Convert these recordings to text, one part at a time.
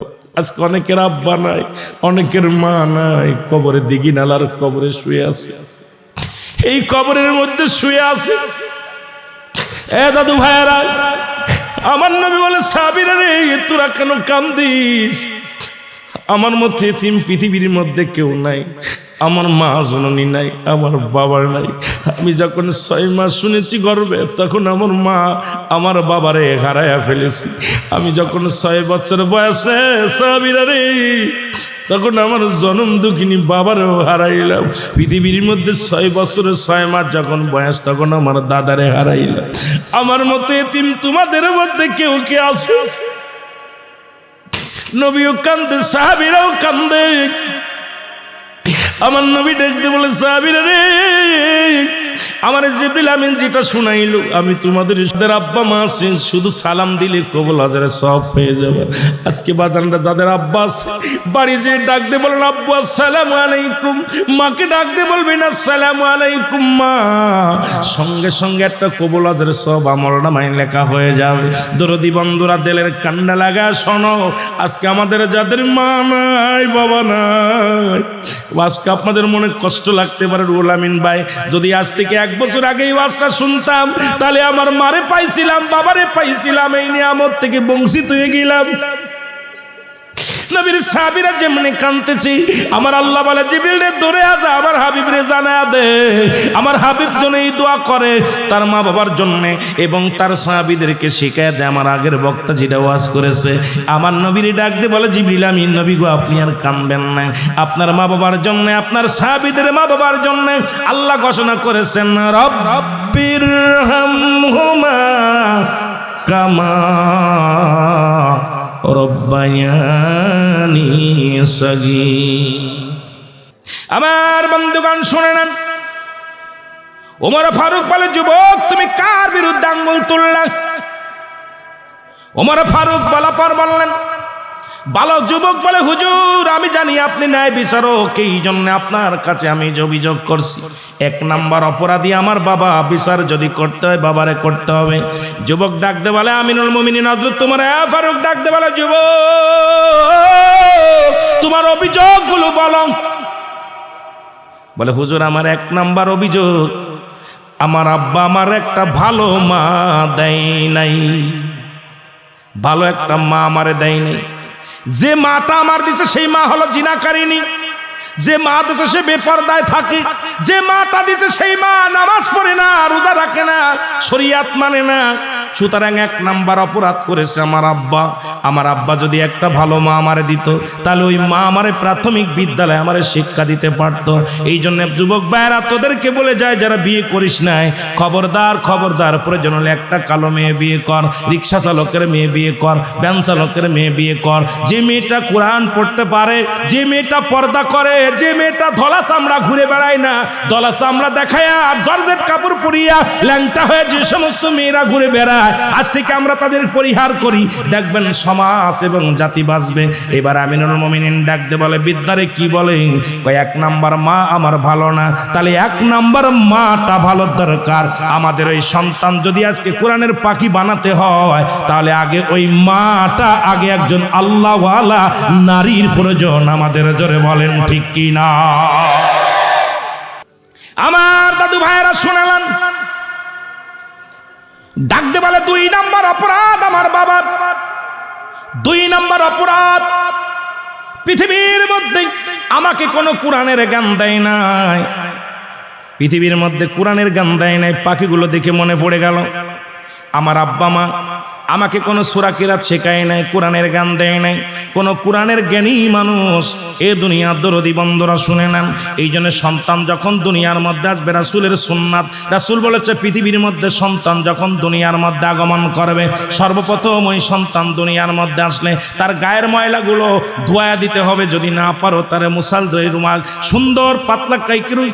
আজকে অনেকের আব্বা নাই, অনেকের মা নাই, কবরে দিঘি নালার কবরে শুয়ে আছে। এই কবরের মধ্যে শুয়ে আছে। এ দাদু ভাইয়েরা, আমার নবী বলে সাহাবীরা রে, তোরা কেন কান্দিস? আমার মধ্যে এতিম পৃথিবীর মধ্যে কেউ নাই। আমার মা জননী নাই, আমার বাবার নাই। আমি যখন 6 মাস শুনেছি গর্বে, তখন আমার মা আমার বাবারে হারায়া ফেলেছি। আমি যখন 6 বছর বয়সে সাহাবীরা রে, তখন আমার জনম দুঃখিনী বাবারও হারাইলাম। পৃথিবীর মধ্যে 6 বছরের 6 মাস যখন বয়স, তখন আমার দাদারে হারাইলাম। আমার মতো এতিম তোমাদের মধ্যে কেউ কে আছে? নবীও কান্দে, সাহাবীরাও কান্দে। আমার নবী দেখতে বলে সাহাবীরা রে, আমার জিবরিল আমিন যেটা শুনাইলো, আমি তোমাদের আব্বা মা আছেন, শুধু সালাম দিলে কবুল হাজারে সব পেয়ে যাবে। আজকে বাজানরা যাদের আব্বা আছে, বাড়ি যে ডাক দিয়ে বলেন আব্বু আসসালামু আলাইকুম, মাকে ডাক দিয়ে বলবেন আসসালামু আলাইকুম মা, সঙ্গে সঙ্গে একটা কবুল হাজারে সব আমল নামায় লেখা হয়ে যাবে। দরদি বন্ধুরা, দিলের কান্না লাগা শোনো, আজকে আমাদের যাদের মা নাই, বাবা নাই, আজকে আপনাদের মনে কষ্ট লাগতে পারে। রুহুল আমিন ভাই, যদি আজ থেকে 1 বছর আগেই ওয়াজটা শুনতাম, তাহলে আমার মারে পাইছিলাম, বাবারে পাইছিলাম, এই নিয়ামত থেকে বঞ্চিত হয়ে গেলাম। নবীর সাহাবীরা যেমনি কাঁদতেছি, আমার আল্লাহ বলে জিবরিল রে, দৌড়ে আদা, আমার হাবিব রে জানায়া দে, আমার হাবিব জন্য এই দোয়া করে তার মা বাবার জন্য, এবং তার সাহাবীদেরকে শিখায় দেয়। আমার আগের বক্তা যেটা ওয়াজ করেছে, আমার নবীরে ডাক দিয়ে বলে জিবরিল আমিন নবী গো, আপনি আর কাঁদবেন না, আপনার মা বাবার জন্য, আপনার সাহাবীদের মা বাবার জন্য আল্লাহ ঘোষণা করেছেন, রব্বিরহামহুমা কামা রব্বায়ানি সগীর। আমার বন্ধুগণ শুনে নেন, ওমর ফারুক বলে যুবক, তুমি কার বিরুদ্ধে আঙ্গুল তুললা? ওমর ফারুক বলা পর বললেন, বালক যুবক বলে হুজুর, আমি জানি আপনি ন্যায় বিচারক, এই জন্য আপনার কাছে আমি অভিযোগ করছি। 1 নাম্বার অপরাধী আমার বাবা, বিচার যদি করতে হয় বাবারে করতে হবে। যুবক ডাকতে বলে আমিনুল মুমিনিন হযরত তোমার। ফারুক ডাকতে বলে যুবক, তোমার অভিযোগগুলো বলো। বলে হুজুর, আমার 1 নাম্বার অভিযোগ, আমার আব্বা আমার একটা ভালো মা দেয় নাই, ভালো একটা মা আমারে দেয় নাই। যে মাটা আমার দিছে সেই মা হলো জিনাকারিনী, যে মা দিছে সে বেপরদায় থাকে, যে মাটা দিছে সেই মা নামাজ পড়ে না, রোজা রাখে না, শরীয়ত মানে না। সুতরাং 1 নাম্বার অপরাধ করেছে আমার আব্বা। আমার আব্বা যদি একটা ভালো মা আমারে দিত, তাহলে ওই মা আমারে প্রাথমিক বিদ্যালয়ে আমারে শিক্ষা দিতে পারতো। এই জন্য যুবক ভাইরা, তোদেরকে বলে যায় যারা বিয়ে করিস নাই, খবরদার খবরদার, প্রয়োজন হলে একটা কালো মেয়ে বিয়ে কর, রিক্সা চালকের মেয়ে বিয়ে কর, ভ্যান চালকের মেয়ে বিয়ে কর। যে মেয়েটা কোরআন পড়তে পারে, যে মেয়েটা পর্দা করে, যে মেয়েটা ধলা চামড়া ঘুরে বেড়ায় না, ধলা চামড়া দেখায় আর জর্জেট কাপড় পরিয়া ল্যাংটা হয়ে যে সমস্ত মেয়েরা ঘুরে বেড়ায়, আজ থেকে আমরা তাদের পরিহার করি, দেখবেন সমাজ এবং জাতি বাঁচবে। এবার আমিনুল মুমিনিন ডাকতে বলে, বিদ্যারে কি বলে? 1 নাম্বার মা আমার ভালো না, তাহলে 1 নাম্বার মাটা ভালো দরকার। আমাদের ওই সন্তান যদি আজকে কোরআনের পাখি বানাতে হয়, তাহলে আগে ওই মাটা, আগে একজন আল্লাহওয়ালা নারীর প্রয়োজন। আমাদের জোরে বলেন ঠিক কি না? আমার দাদু ভাইয়েরা শুনালেন, ডাকতে বলে 2 নাম্বার অপরাধ আমার বাবার। 2 নাম্বার অপরাধ, পৃথিবীর মধ্যে আমাকে কোনো কোরআনের জ্ঞান দেয় নাই, পৃথিবীর মধ্যে কোরআনের জ্ঞান দেয় নাই। পাখিগুলো দেখে মনে পড়ে গেল, আমার আব্বা মা আমাকে কোনো সূরা কিরাত শেখায় নাই, কোরআনের জ্ঞান দেয় নাই। কোনো কোরআনের জ্ঞানী মানুষ এ দুনিয়ার দরদি বন্ধুরা শুনে নেন। এই জন্য সন্তান যখন দুনিয়ার মধ্যে আসবে, রাসূলের সুন্নাত, রাসূল বলেছে পৃথিবীর মধ্যে সন্তান যখন দুনিয়ার মধ্যে আগমন করবে, সর্বপ্রথম ওই সন্তান দুনিয়ার মধ্যে আসলে তার গায়ের ময়লাগুলো ধোয়া দিতে হবে। যদি না পারো, তার মুসাল ধরে রুমাল সুন্দর পাতলা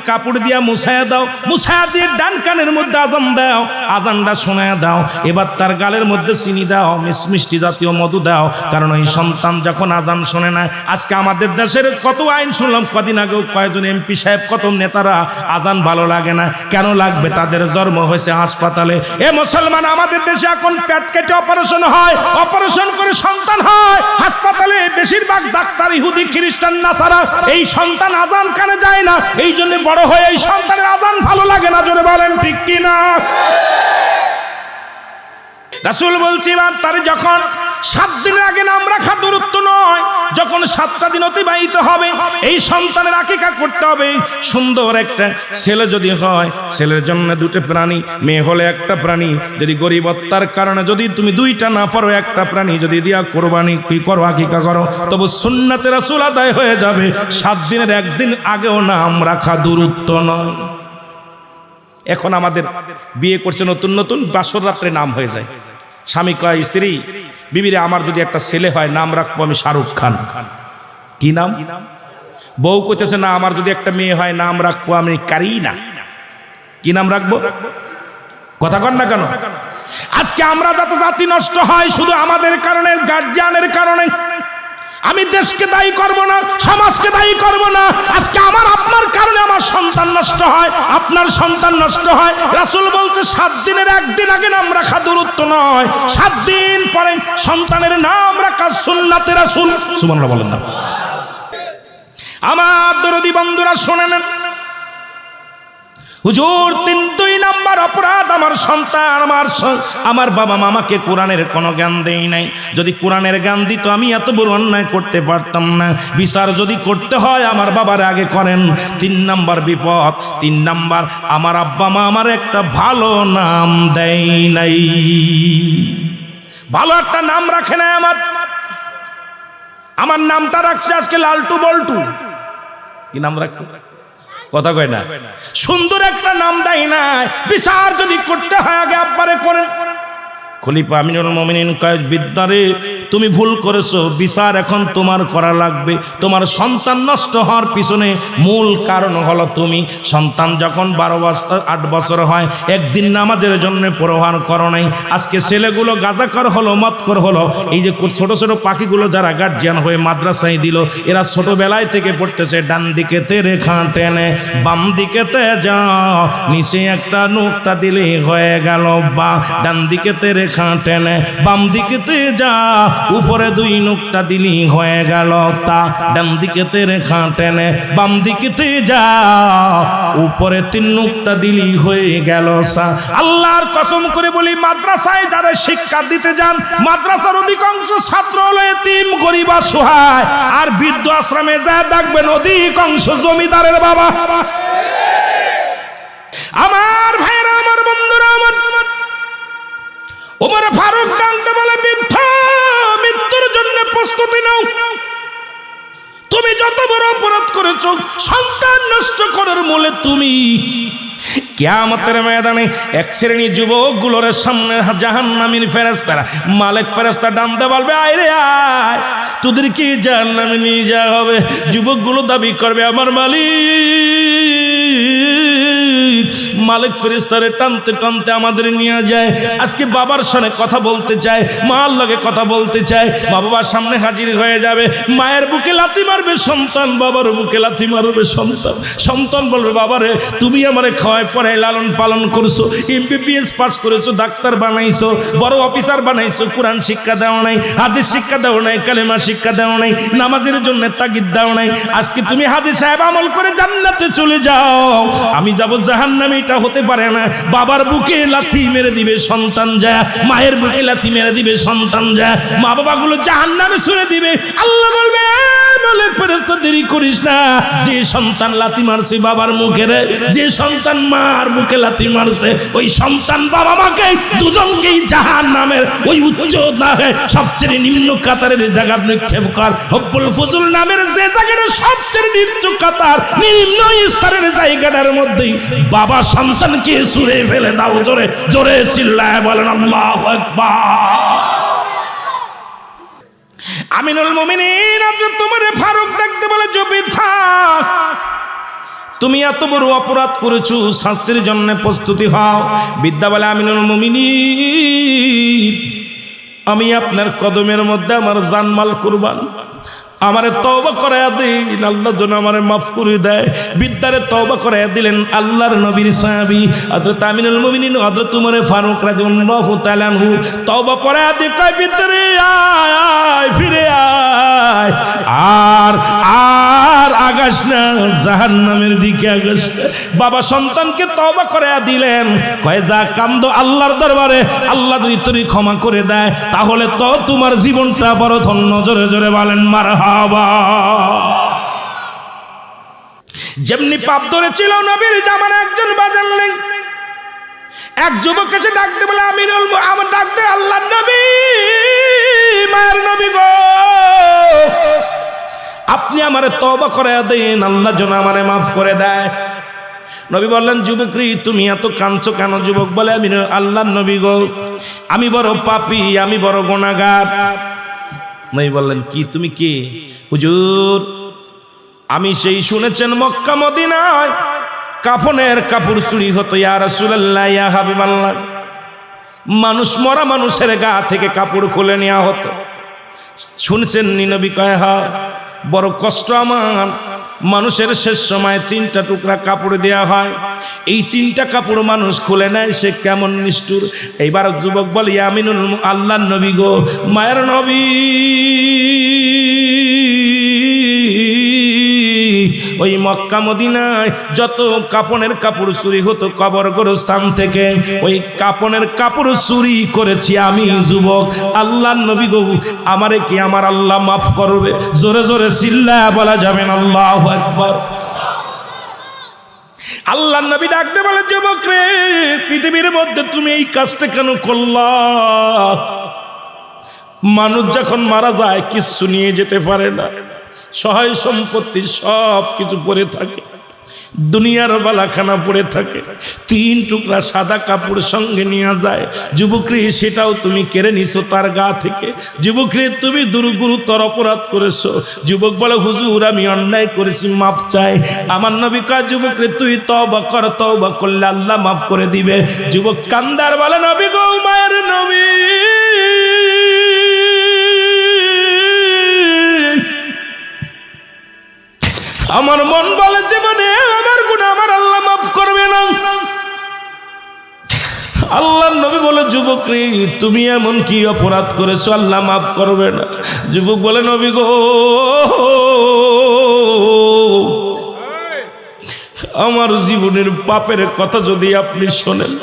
কাপড় দিয়া মুছায়া দাও, মুছায়া দিয়ে ডান কানের মধ্যে আযান দাও, আযানটা শোনায়া দাও। এবার তার গালের মধ্যে চিনি দাও, মিষ্টি জাতীয় মধু দাও, কারণ ওই সন্তান এখন আজান শোনে না। আজকে আমাদের দেশের কত আইন শুনলাম কদিন আগেও, কয়েকজন এমপি সাহেব, কত নেতারা আজান ভালো লাগে না। কেন লাগবে? তাদের জন্ম হয়েছে হাসপাতালে। এ মুসলমান, আমাদের দেশে এখন পেট কেটে অপারেশন হয়, অপারেশন করে সন্তান হয় হাসপাতালে। বেশিরভাগ ডাক্তার ইহুদি, খ্রিস্টান, নাসারা। এই সন্তান আজান কানে যায় না, এই জন্য বড় হয়ে এই সন্তানের আজান ভালো লাগে না। জোরে বলেন ঠিক কিনা? রাসূল বলছি, তার যখন 7 দিনের আগে নাম রাখা দূরত্ব নয়, যখন 7টা দিন অতিবাহিত হবে এই সন্তানের আকিকা করতে হবে। সুন্দর একটা ছেলে যদি হয়, ছেলের জন্য 2টা প্রাণী, মেয়ে হলে 1টা প্রাণী। যদি গরিবত্তার কারণে যদি তুমি 2টা না পারো, 1টা প্রাণী যদি দিয়া কোরবানি কি করো, আকিকা করো, তবু সুন্নাতে রাসূল আদায় হয়ে যাবে। 7 দিনের 1 দিন আগেও নাম রাখা দূরত্ব নয়। এখন আমাদের বিয়ে করছে নতুন নতুন, বাসর রাত্রে নাম হয়ে যায়। স্বামী কয় স্ত্রী, বিবিরে আমার যদি একটা ছেলে হয় নাম রাখবো আমি শাহরুখ খান। কি নাম? বউ কইতেছে না, আমার যদি একটা মেয়ে হয় নাম রাখবো আমি কারিনা। কি নাম রাখবো? কথা কন না কেন? আজকে আমরা যত জাতি নষ্ট হয় শুধু আমাদের কারণে, গার্জিয়ানের কারণে। আমি দেশকে দায়ী করব না, সমাজকে দায়ী করব না। আজকে আমার আপনার কারণে আমার সন্তান নষ্ট হয়, আপনার সন্তান নষ্ট হয়। রাসূল বলতে 7 দিনের 1 দিন আগে নাম রাখা দূরত্ব নয়, 7 দিন পরে সন্তানের নাম রাখা সুন্নাতে রাসূল। সুবহানাল্লাহ বলেন না? আমার দরদি বন্ধুরা শুনে নেন, হুজুর 2 নাম্বার অপরাধ আমার সন্তান, আমার বাবা মামাকে কোরআনের কোনো জ্ঞান দেই নাই। যদি কোরআনের জ্ঞান দিত আমি এত বড় অন্যায় করতে পারতাম না। বিচার যদি করতে হয় আমার বাবার আগে করেন। 3 নাম্বার বিপদ, 3 নাম্বার, আমার আব্বা মা আমার একটা ভালো নাম দেয় নাই, ভালো একটা নাম রাখে নাই। আমার নামটা রাখছে আজকে লালটু বল্টু। কি নাম রাখছে? কথা কয় না? সুন্দর একটা নাম দেয় না। বিচার যদি করতে হয় আগে আব্বারে করেন। খলিফা আমিনুল মুমিনিন কয়, বিদ্যারে তুমি ভুল করেছো, বিচার এখন তোমার করা লাগবে। তোমার সন্তান নষ্ট হওয়ার পিছনে মূল কারণ হলো তুমি। সন্তান যখন 12 বছর 8 বছর হয়, একদিন নামাজের জন্য প্রহার করো নাই। আজকে ছেলেগুলো গাঁজাখোর হলো, মদখোর হলো। এই যে ছোট ছোট পাখিগুলো যারা গার্জিয়ান হয়ে মাদ্রাসায় দিল, এরা ছোটবেলায় থেকে পড়তেছে ডান দিকেতে রেখা টেনে বাম দিকেতে যাও, নিচে একটা নুক্তা দিলে হয়ে গেল বা। ডান দিকেতে রেখা টেনে বাম দিকেতে যা, উপরে 2 নুক্তা দিলি হয়ে গেল তা। ডান দিকেতে রেখা টেনে বাম দিকেতে যা, উপরে 3 নুক্তা দিলি হয়ে গেল সা। আল্লাহর কসম করে বলি, মাদ্রাসায় যারা শিক্ষা দিতে যান, মাদ্রাসার অধিকাংশ ছাত্র হলো এতিম, গরিব, অসহায়। আর বৃদ্ধ আশ্রমে যা দেখবেন অধিকাংশ জমিদারের বাবা। আমার ভাইরা, আমার বন্ধুরা, আমার ওমর ফারুক ডাকতে বলে, মৃত্যুর জন্য প্রস্তুতি নাও। তুমি যত বড় অপরাধ করেছো, সন্তান নষ্ট করার মূলে তুমি। কিয়ামতের ময়দানে 1 শ্রেণী যুবকগুলোর সামনে জাহান্নামীর ফেরেশতারা, মালিক ফেরেশতা ডানতে বলবে, আয় রে আয়, তোদেরকে জাহান্নামে নিয়ে যাওয়া হবে। যুবকগুলো দাবি করবে, আমার মালিক ফেরেশতারে টানতে টানতে আমাদের নিয়ে যায়। আজকে বাবার সামনে কথা বলতে চায়, মার লগে কথা বলতে চায়, বাবার সামনে হাজির হয়ে যাবে। মায়ের বুকে লাথি মারবে সন্তান, বাবার বুকে লাথি মারবে সন্তান। সন্তান বলবে, বাবারে তুমি আমারে খাওয়ায় পড়ায় লালন পালন করছো, MBBS পাস করেছো, ডাক্তার বানাইছো, বড় অফিসার বানাইছো, কোরআন শিক্ষা দাও নাই, হাদিস শিক্ষা দাও নাই, কালেমা শিক্ষা দাও নাই, নামাজের জন্য তাগিদ দাও নাই। আজকে তুমি হাজি সাহেব আমল করে জান্নাতে চলে যাও, আমি যাব জাহান্নামে। এটা হতে পারে না। বাবার বুকে লাথি মেরে দিবে সন্তান যা, মায়ের বুকে লাথি মেরে দিবে সন্তান যা, মা বাবাগুলো জাহান্নামে ছুঁড়ে দিবে। আল্লাহ বলবে, মালিক ফেরেশতা দেরি করিস না, যে সন্তান লাথি মারছে বাবার মুখে রে, যে সন্তান মার বুকে লাথি মারছে, ওই সন্তান বাবা মাকে দুজনকেই জাহান্নামের ওই উচ্চ সবচেয়ে নিম্ন কাতারের জায়গা নিক্ষেপ কর। হব্বুল ফুজুল নামের যে জায়গাটা সবচেয়ে নিম্ন কাতার, নিম্ন স্তরের জায়গাটার মধ্যেই বাবা সন্তানকে ছুঁড়ে ফেলে দাও। জোরে জোরে চিল্লায় বলেন আল্লাহু আকবার। আমিনুল মুমিনিন হযরত ওমর ফারুক দেখতে বলে, চুপ থাক, তুমি এত বড় অপরাধ করেছো, শাস্তির জন্য প্রস্তুতি হও। বিদ্যা বলে, আমিনুল মুমিনিন আমি আপনার কদমের মধ্যে আমার জানমাল কুরবান, আমারে তওবা করায়া দিন, আল্লাহ যেন আমারে মাফ করে দেয়। বিদ্যারে তওবা করায়া দিলেন আল্লাহর নবীর সাহাবী হযরত আমিনুল মুমিনিন হযরত উমর ফারুক রাদিয়াল্লাহু তাআলা আনহু তওবা করায়া দিয়ে কয়, বিদ্যারে আয়, ফিরে আয়, আর আর আগাস না, জাহান্নামের দিকে আগাস না। বাবা সন্তানকে তওবা করায়া দিলেন, কয় যা কান্দো আল্লাহর দরবারে, আল্লাহ যদি তোরে ক্ষমা করে দেয় তাহলে তো তোমার জীবনটা বড় ধন্য। জোরে জোরে বলেন মারহাবা। যেমনি পাপ ধরেছিল নবীর জামানা একজন বাজার নেই, এক যুবক এসে ডাকতে বলে, আমিনুল আমার ডাকতে, আল্লাহর নবী, মায়ের নবী গো, আপনি আমারে তওবা করায়া দেন, আল্লাহ যেন আমারে মাফ করে দেয়। নবী বললেন, যুবকরি তুমি এত কাঁদছো কেন? যুবক বলে, আমি আল্লাহর নবী গো, আমি বড় পাপী, আমি বড় গুনাহগার। নবী বললেন, কি তুমি কে? হুজুর, আমি সেই শুনেছেন মক্কা মদিনায় কাফনের কাপড় চুরি হতো, ইয়া রাসূলুল্লাহ, ইয়া হাবিবাল্লাহ, মানুষ মরা মানুষের গা থেকে কাপড় খুলে নেওয়া হতো, শুনছেন নি? নবী কয়, হ্যাঁ, বড় কষ্ট আমার। মানুষের শেষ সময় 3টা টুকরা কাপড় দেয়া হয়, এই 3টা কাপড় মানুষ খুলে নেয়, সে কেমন নিষ্ঠুর। এইবার যুবক বলে, আমিনুল আল্লাহর নবী গো, মায়ের নবী, ওই মক্কা মদিনায় যত কাপনের কাপড় চুরি হতো কবর গোরস্থান থেকে, ওই কাপনের কাপড় চুরি করেছি আমি যুবক। আল্লাহর নবী গো, আমারে কি আমার আল্লাহ মাফ করবে? জোরে জোরে চিল্লায়া বলা যাবে না আল্লাহু আকবার। আল্লাহর নবী ডাকতে বলে, যুবক রে, পৃথিবীর মধ্যে তুমি এই কাজটা কেন করলা? মানুষ যখন মারা যায় কিছু নিয়ে যেতে পারে না, সহায় সম্পত্তি সব কিছু পড়ে থাকে, দুনিয়ার বালাখানা পড়ে থাকে, 3 টুকরা সাদা কাপড় সঙ্গে নিয়ে যায়। যুবকরে, সেটাও তুমি কেড়ে নিছো তার গা থেকে। যুবকরে, তুমি গুরুতর অপরাধ করেছো। যুবক বলে, হুজুর, আমি অন্যায় করেছি, মাফ চাই। আমার নবী কয়, যুবকরে, তুই তওবা কর, তওবা করলে আল্লাহ মাফ করে দিবে। যুবক কান্দার বলে, নবী গো, মায়ের নবী, আমার মন বলে জীবনে আমার গুনাহ আমার আল্লাহ মাফ করবে না। আল্লাহর নবী বলে, যুবক রে, তুমি এমন কি অপরাধ করেছো আল্লাহ মাফ করবে না? যুবক বলে, নবী গো, আমার জীবনের পাপের কথা যদি আপনি শোনেন,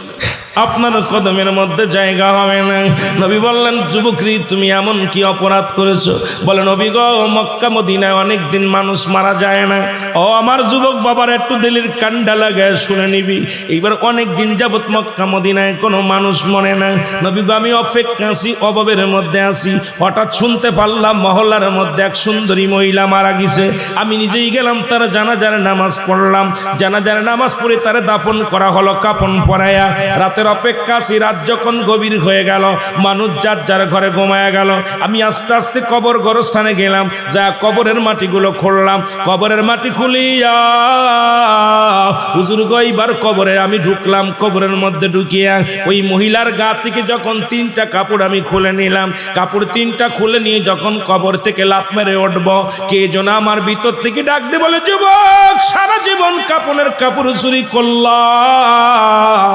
আপনার কদমের মধ্যে জায়গা হবে না। নবী বললেন, যুবকরি, তুমি এমন কি অপরাধ করেছো? বলে, নবী গো, মক্কা মদিনায় অনেকদিন মানুষ মারা যায় না। ও আমার যুবক বাবার, একটু দিলের কান্ডা লাগায় শুনে নিবি, এইবার অনেক দিন যাবত মক্কা মদিনায় কোনো মানুষ মরে না। নবী গো, আমি অপেক্ষা আছি, অভাবের মধ্যে আছি, হঠাৎ শুনতে পারলাম মহল্লার মধ্যে এক সুন্দরী মহিলা মারা গেছে। আমি নিজেই গেলাম, তার জানাজার নামাজ পড়লাম, জানাজার নামাজ পড়ে তার দাফন করা হলো কাফন পরায়া। রাতের অপেক্ষা আছি, রাত যখন গভীর হয়ে গেল, মানুষ যার যার ঘরে ঘুমায়া গেল, আমি আস্তে আস্তে কবর গোরস্থানে গেলাম, যা কবরের মাটিগুলো খুললাম। কবরের মাটি খুলিয়া হুজুর গো, এইবার কবরে আমি ঢুকলাম। কবরের মধ্যে ঢুকিয়া ওই মহিলার গা থেকে যখন 3টা কাপড় আমি খুলে নিলাম, কাপড় 3টা খুলে নিয়ে যখন কবর থেকে লাফ মেরে উঠব, কে যেন আমার ভিতর থেকে ডাক দিয়ে বলে, যুবক, সারা জীবন কাপড়ের কাপড় চুরি করলাম,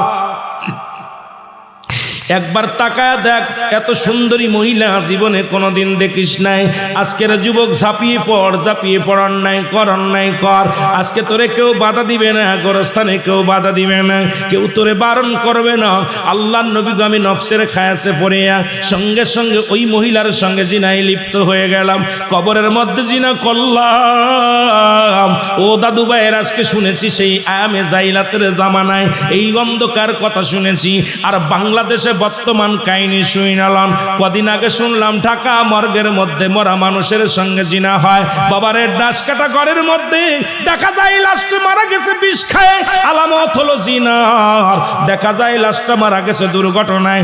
একবার তাকায় দেখ, এত সুন্দরী মহিলা জীবনে কোনোদিন দেখিস নাই। আজকের যুবক ঝাঁপিয়ে পড়, ঝাঁপিয়ে পড়, অন্যায় কর, অন্যায় কর। আজকে তোরে কেউ বাধা দিবে না, গোরস্থানে কেউ বাধা দিবে না, কেউ তোরে বারণ করবে না। আল্লাহর নবী গো, আমি নফসের খায়াসে পড়িয়া সঙ্গে সঙ্গে ওই মহিলার সঙ্গে জিনায় লিপ্ত হয়ে গেলাম, কবরের মধ্যে জিনা করলাম। ও দাদু ভাইয়ের, আজকে শুনেছি সেই আয়ামে জাইলাতের জামানায় এই অন্ধকার কথা শুনেছি। আর বাংলাদেশে বর্তমান কাহিনী শুনালাম। কদিন আগে শুনলাম ঢাকা মর্গের মধ্যে মরা মানুষের সঙ্গে জিনা হয়। বাবারে, ডাস কাটা ঘরের মধ্যে দেখা যায় লাশটা মারা গেছে বিষ খায়, আলামত হলো জিনার। দেখা যায় লাশটা মারা গেছে দুর্ঘটনায়,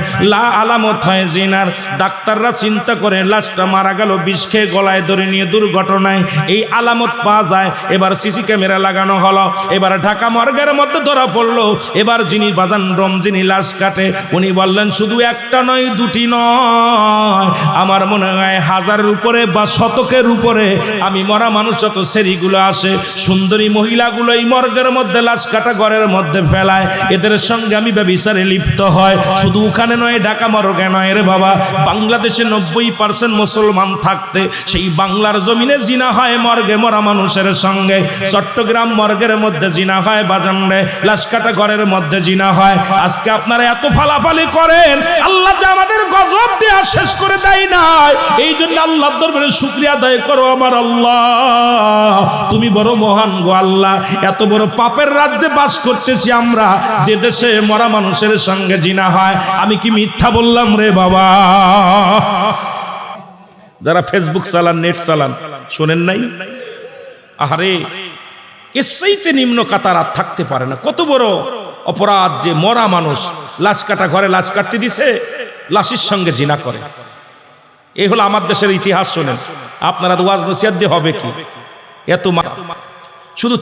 আলামত হয় জিনার। ডাক্তাররা চিন্তা করে লাশটা মারা গেল বিষ খেয়ে গলায় ধরে নিয়ে দুর্ঘটনায়, এই আলামত পাওয়া যায়। এবার সিসি ক্যামেরা লাগানো হলো, এবার ঢাকা মর্গের মধ্যে ধরা পড়লো। এবার যিনি বাদান রম, যিনি লাশ কাটে, উনি বললেন, বললেন শুধু একটা নয়, দুটি নয়, আমার মনে হয় হাজারের উপরে বা শতকের উপরে আমি মরা মানুষ যত সেরিগুলো আসে, সুন্দরী মহিলাগুলো এই মর্গের মধ্যে লাশ কাটা ঘরের মধ্যে ফেলায়, এদের সঙ্গে আমি ব্যভিচারে লিপ্ত হয়। শুধু ওখানে নয়, ঢাকা মর্গে নয় রে বাবা, বাংলাদেশে 90% মুসলমান থাকতে সেই বাংলার জমিনে জিনা হয় মর্গে মরা মানুষের সঙ্গে। চট্টগ্রাম মর্গের মধ্যে জিনা হয় বাজানরে, লাশ কাটা ঘরের মধ্যে জিনা হয়। আজকে আপনারা এত ফালাফালি করেন, আল্লাহ যে আমাদের গজব দেয়া শেষ করে দেয় নাই, এই জন্য আল্লাহর দরবারে শুকরিয়া আদায় করো। আমার আল্লাহ তুমি বড় মহান গো আল্লাহ। এত বড় পাপের রাজ্যে বাস করতেছি আমরা, যে দেশে মরা মানুষের সঙ্গে জিনা হয়। আমি কি মিথ্যা বললাম রে বাবা? যারা ফেসবুক চালান, নেট চালান, শোনেন নাই? আরে এর চাইতে নিম্ন কাতার আর থাকতে পারে না। কত বড় অপরাধ যে মরা মানুষ লাশ কাটা ঘরে লাশ কাটতে দিছে, লাশের সঙ্গে জিনা করে। এই হলো আমার দেশের ইতিহাস। শোনেন, আপনারা ওয়াজ নসিহত দিয়ে হবে কি? এত শুধু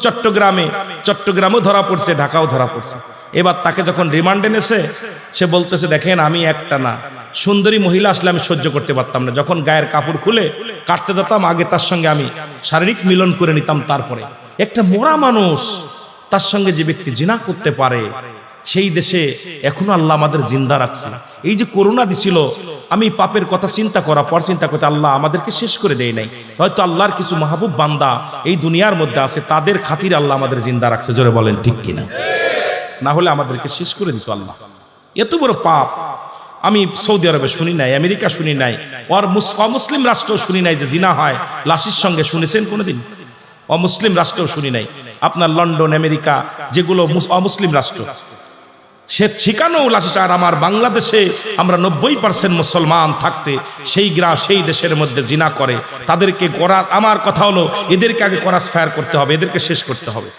চট্টগ্রামেও ধরা পড়ছে, ঢাকাও ধরা পড়ছে। এবার তাকে যখন রিমান্ডে নেছে, সে বলতেছে দেখেন আমি একটা না, সুন্দরী মহিলা আসলে আমি সহ্য করতে পারতাম না। যখন গায়ের কাপড় খুলে কাটতে যেতাম, আগে তার সঙ্গে আমি শারীরিক মিলন করে নিতাম, তারপরে একটা মরা মানুষ তার সঙ্গে যে ব্যক্তি জিনা করতে পারে, সেই দেশে এখনো আল্লাহ আমাদের জিন্দা রাখছে। এই যে করোনা দিছিল, আমি পাপের কথা চিন্তা করা পর চিন্তা করতে আল্লাহ আমাদেরকে শেষ করে দেয় নাই। হয়তো আল্লাহর কিছু মাহবুব বান্দা এই দুনিয়ার মধ্যে আছে, তাদের খাতির আল্লাহ আমাদের জিন্দা রাখছে। জোরে বলেন ঠিক কিনা? না হলে আমাদেরকে শেষ করে দিত আল্লাহ। এত বড় পাপ আমি সৌদি আরবে শুনি নাই, আমেরিকা শুনি নাই, আর অমুসলিম রাষ্ট্র শুনি নাই যে জিনা হয় লাশের সঙ্গে। শুনেছেন কোনোদিন? অমুসলিম রাষ্ট্রও শুনি নাই। আপনার লন্ডন, আমেরিকা যেগুলো অমুসলিম রাষ্ট্র, সে শিকানো লাশ। আর আমার বাংলাদেশে আমরা 90% মুসলমান থাকতে সেই দেশের মধ্যে জিনা করে, তাদেরকে আমার কথা হলো এদেরকে আগে করাস ফায়ার করতে হবে, এদেরকে শেষ করতে হবে।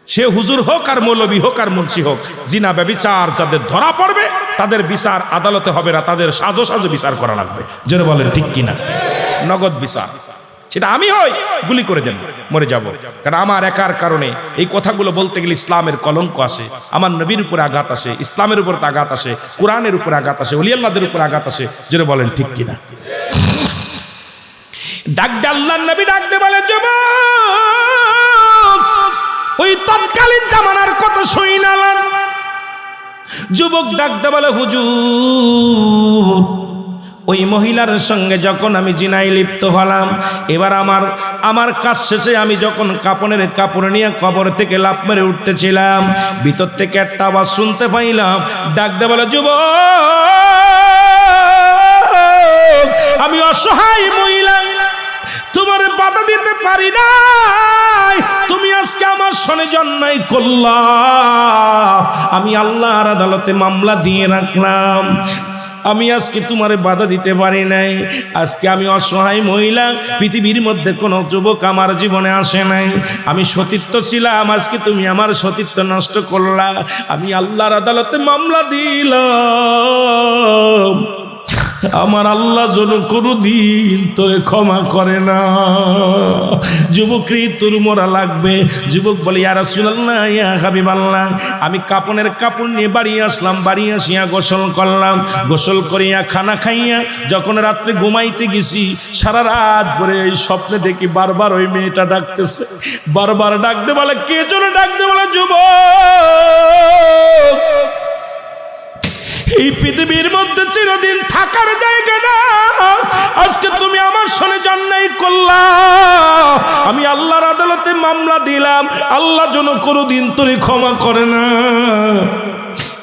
সে হুজুর হোক আর মৌলবী হোক আর মুন্সি হোক, জিনা ব্যভিচার যাদের ধরা পড়বে তাদের বিচার আদালতে হবে না, তাদের সাজো সাজো বিচার করা লাগবে। জোরে বলেন ঠিক কিনা? নগদ বিচার। সেটা আমি হই, গুলি করে দেন, মরে যাব। কারণ আমার একার কারণে এই কথাগুলো বলতে গেলে ইসলামের কলঙ্ক আসে, আমার নবীর উপরে আঘাত আসে, ইসলামের উপর আঘাত আসে, কোরআনের উপর আঘাত আসে, ওলি আল্লাহদের উপর আঘাত আসে। জোরে বলেন ঠিক কিনা? ডাক দে আল্লাহর নবী, ডাক দে বলে যুবক, ওই তৎকালীন জামানার কথা শুনালেন। যুবক ডাক দে বলে হুজুর, ওই মহিলার সঙ্গে যখন আমি জিনায় লিপ্ত হলাম, এবার আমার কাজ শেষে আমি যখন কাপড় নিয়ে কবর থেকে লাফ মেরে উঠতেছিলাম, ভিতর থেকে একটা আওয়াজ শুনতে পাইলাম। ডাক দে বলে যুবক, আমি অসহায় মহিলা, তোমার বাধা দিতে পারি না, তুমি আজকে আমার সনে জন্মাই করলা, আমি আল্লাহর আদালতে মামলা দিয়ে রাখলাম, আমি আজকে তোমারে বাধা দিতে পারি নাই। আজকে আমি অসহায় মহিলা, পৃথিবীর মধ্যে কোনো যুবক আমার জীবনে আসে নাই, আমি সতীত্ব ছিলাম, আজকে তুমি আমার সতীত্ব নষ্ট করলা, আমি আল্লাহর আদালতে মামলা দিলাম। আমার আল্লাহ যেন কোনোদিন তোরে ক্ষমা করে না। যুবকরে তোর মরা লাগবে। যুবক বলে ইয়া রাসূলুল্লাহ, ইয়া হাবিবাল্লাহ, আমি কাপড় নিয়ে বাড়ি আসলাম, বাড়ি আসিয়া গোসল করলাম, গোসল করিয়া খানা খাইয়া যখন রাত্রে ঘুমাইতে গেছি, সারা রাত ধরে এই স্বপ্নে দেখি বারবার ওই মেয়েটা ডাকতেছে, বারবার ডাকতে বলে, কে যেন ডাকতে বলে যুবক, এই পৃথিবীর মধ্যে চিরদিন থাকার জায়গা না, আজকে তুমি আমার সনে জন্মাই করলা, আমি আল্লাহর আদালতে মামলা দিলাম, আল্লাহ যেন কোনোদিন তোরে ক্ষমা করে না।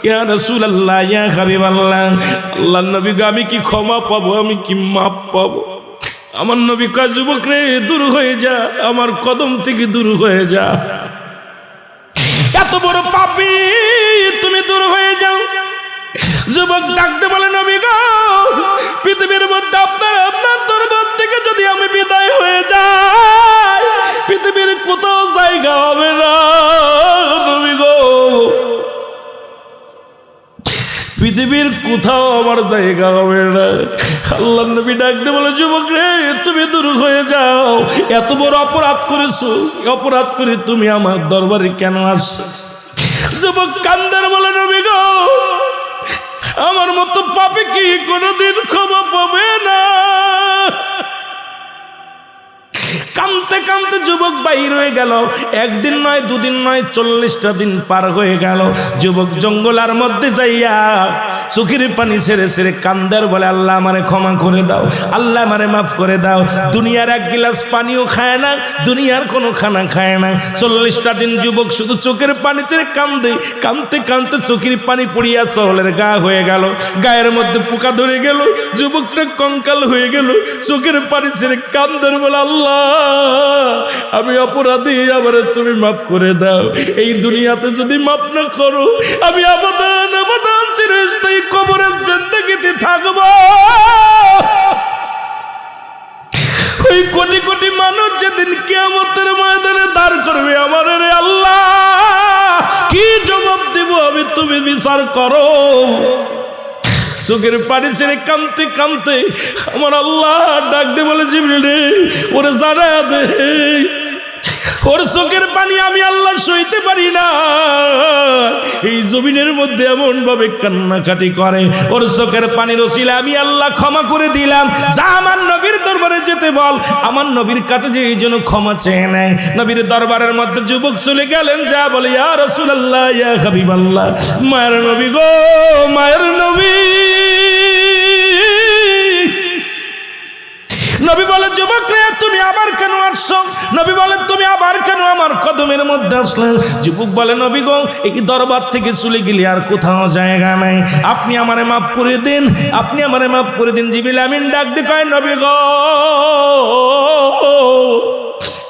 ইয়া রাসূলুল্লাহ, ইয়া হাবিবাল্লাহ, আল্লাহর নবী গো, আমি কি ক্ষমা পাবো, আমি কি মাপ পাবো? আমার নবী কয়, যুবক রে, দূর হয়ে যা, আমার কদম থেকে দূর হয়ে যা, এত বড় পাপী তুমি দূর হয়ে যাও। যুবক ডাকতে বলে, নবী গো, পৃথিবীর মধ্যে আপনার দরবার থেকে যদি আমি বিদায় হয়ে যাই, পৃথিবীর কোথাও জায়গা হবে না নবী গো, পৃথিবীর কোথাও আমার জায়গা হবে না। আল্লাহর নবী ডাকতে বলে, যুবক রে, তুমি দূর হয়ে যাও, এত বড় অপরাধ করেছো, অপরাধ করে তুমি আমার দরবারে কেন আসছো? যুবক কান্দার বলে, নবী গো, আমার মতো পাপে কি কোনোদিন ক্ষমা পাবে না? কানতে কানতে যুবক বাইর হয়ে গেল। একদিন নয়, দুদিন নয়, 40টা দিন পার হয়ে গেল। যুবক জঙ্গলার মধ্যে যাইয়া চোখের পানি ছেড়ে ছেড়ে কান্দার বলে, আল্লাহ আমারে ক্ষমা করে দাও, আল্লাহ আমারে মাফ করে দাও। দুনিয়ার এক গিলাস পানিও খায় না, দুনিয়ার কোনো খানা খায় না। 40টা দিন যুবক শুধু চোখের পানি ছেড়ে কান্দে। কানতে কানতে চোখের পানি পড়িয়া চহলের গা হয়ে গেল, গায়ের মধ্যে পোকা ধরে গেল, যুবকটা কঙ্কাল হয়ে গেল। চোখের পানি ছেড়ে কান্দার বলে, আল্লাহ আমি অপরাধী, আমারে তুমি মাফ করে দাও। এই দুনিয়াতে যদি মাফ না করো, আমি আবাদান আবাদান চিরস্থায়ী কবরের জিন্দেগিতে থাকবো। ওই কোটি কোটি মানুষ যেদিন কিয়ামতের ময়দানে দাঁড় করবে আমার, রে আল্লাহ কি জবাব দেব আমি, তুমি বিচার করো। চোখের পানি ছেড়ে কাঁদতে কাঁদতে আমার আল্লাহ ডাক দে বলে, জিবরিল রে ওরে জানা দে, ওর চোখের পানি আমি আল্লাহ সইতে পারি না। এই জমিনের মধ্যে এমন ভাবে কান্নাকাটি করে, ওর চোখের পানির ওসিলা আমি আল্লাহ ক্ষমা করে দিলাম। যা আমার নবীর দরবারে যেতে বল, আমার নবীর কাছে যে এই জন্য ক্ষমা চেয়ে নেয়। নবীর দরবারের মধ্যে যুবক চলে গেলেন, যা বলে, ইয়া রাসূলুল্লাহ, ইয়া হাবিবাল্লাহ, মায়ের নবী গো, মায়ের নবী। নবী বলে, যুবক রে তুমি আবার কেন আসছো? নবী বলেন, তুমি আবার কেন আমার কদমের মধ্যে আসলে? যুবক বলে, নবী গো, এই দরবার থেকে চলে গেলে আর কোথাও জায়গা নাই, আপনি আমারে মাফ করে দিন, আপনি আমারে মাফ করে দিন। জিবরিল আমিন ডাক দিয়ে কয়, নবী গো,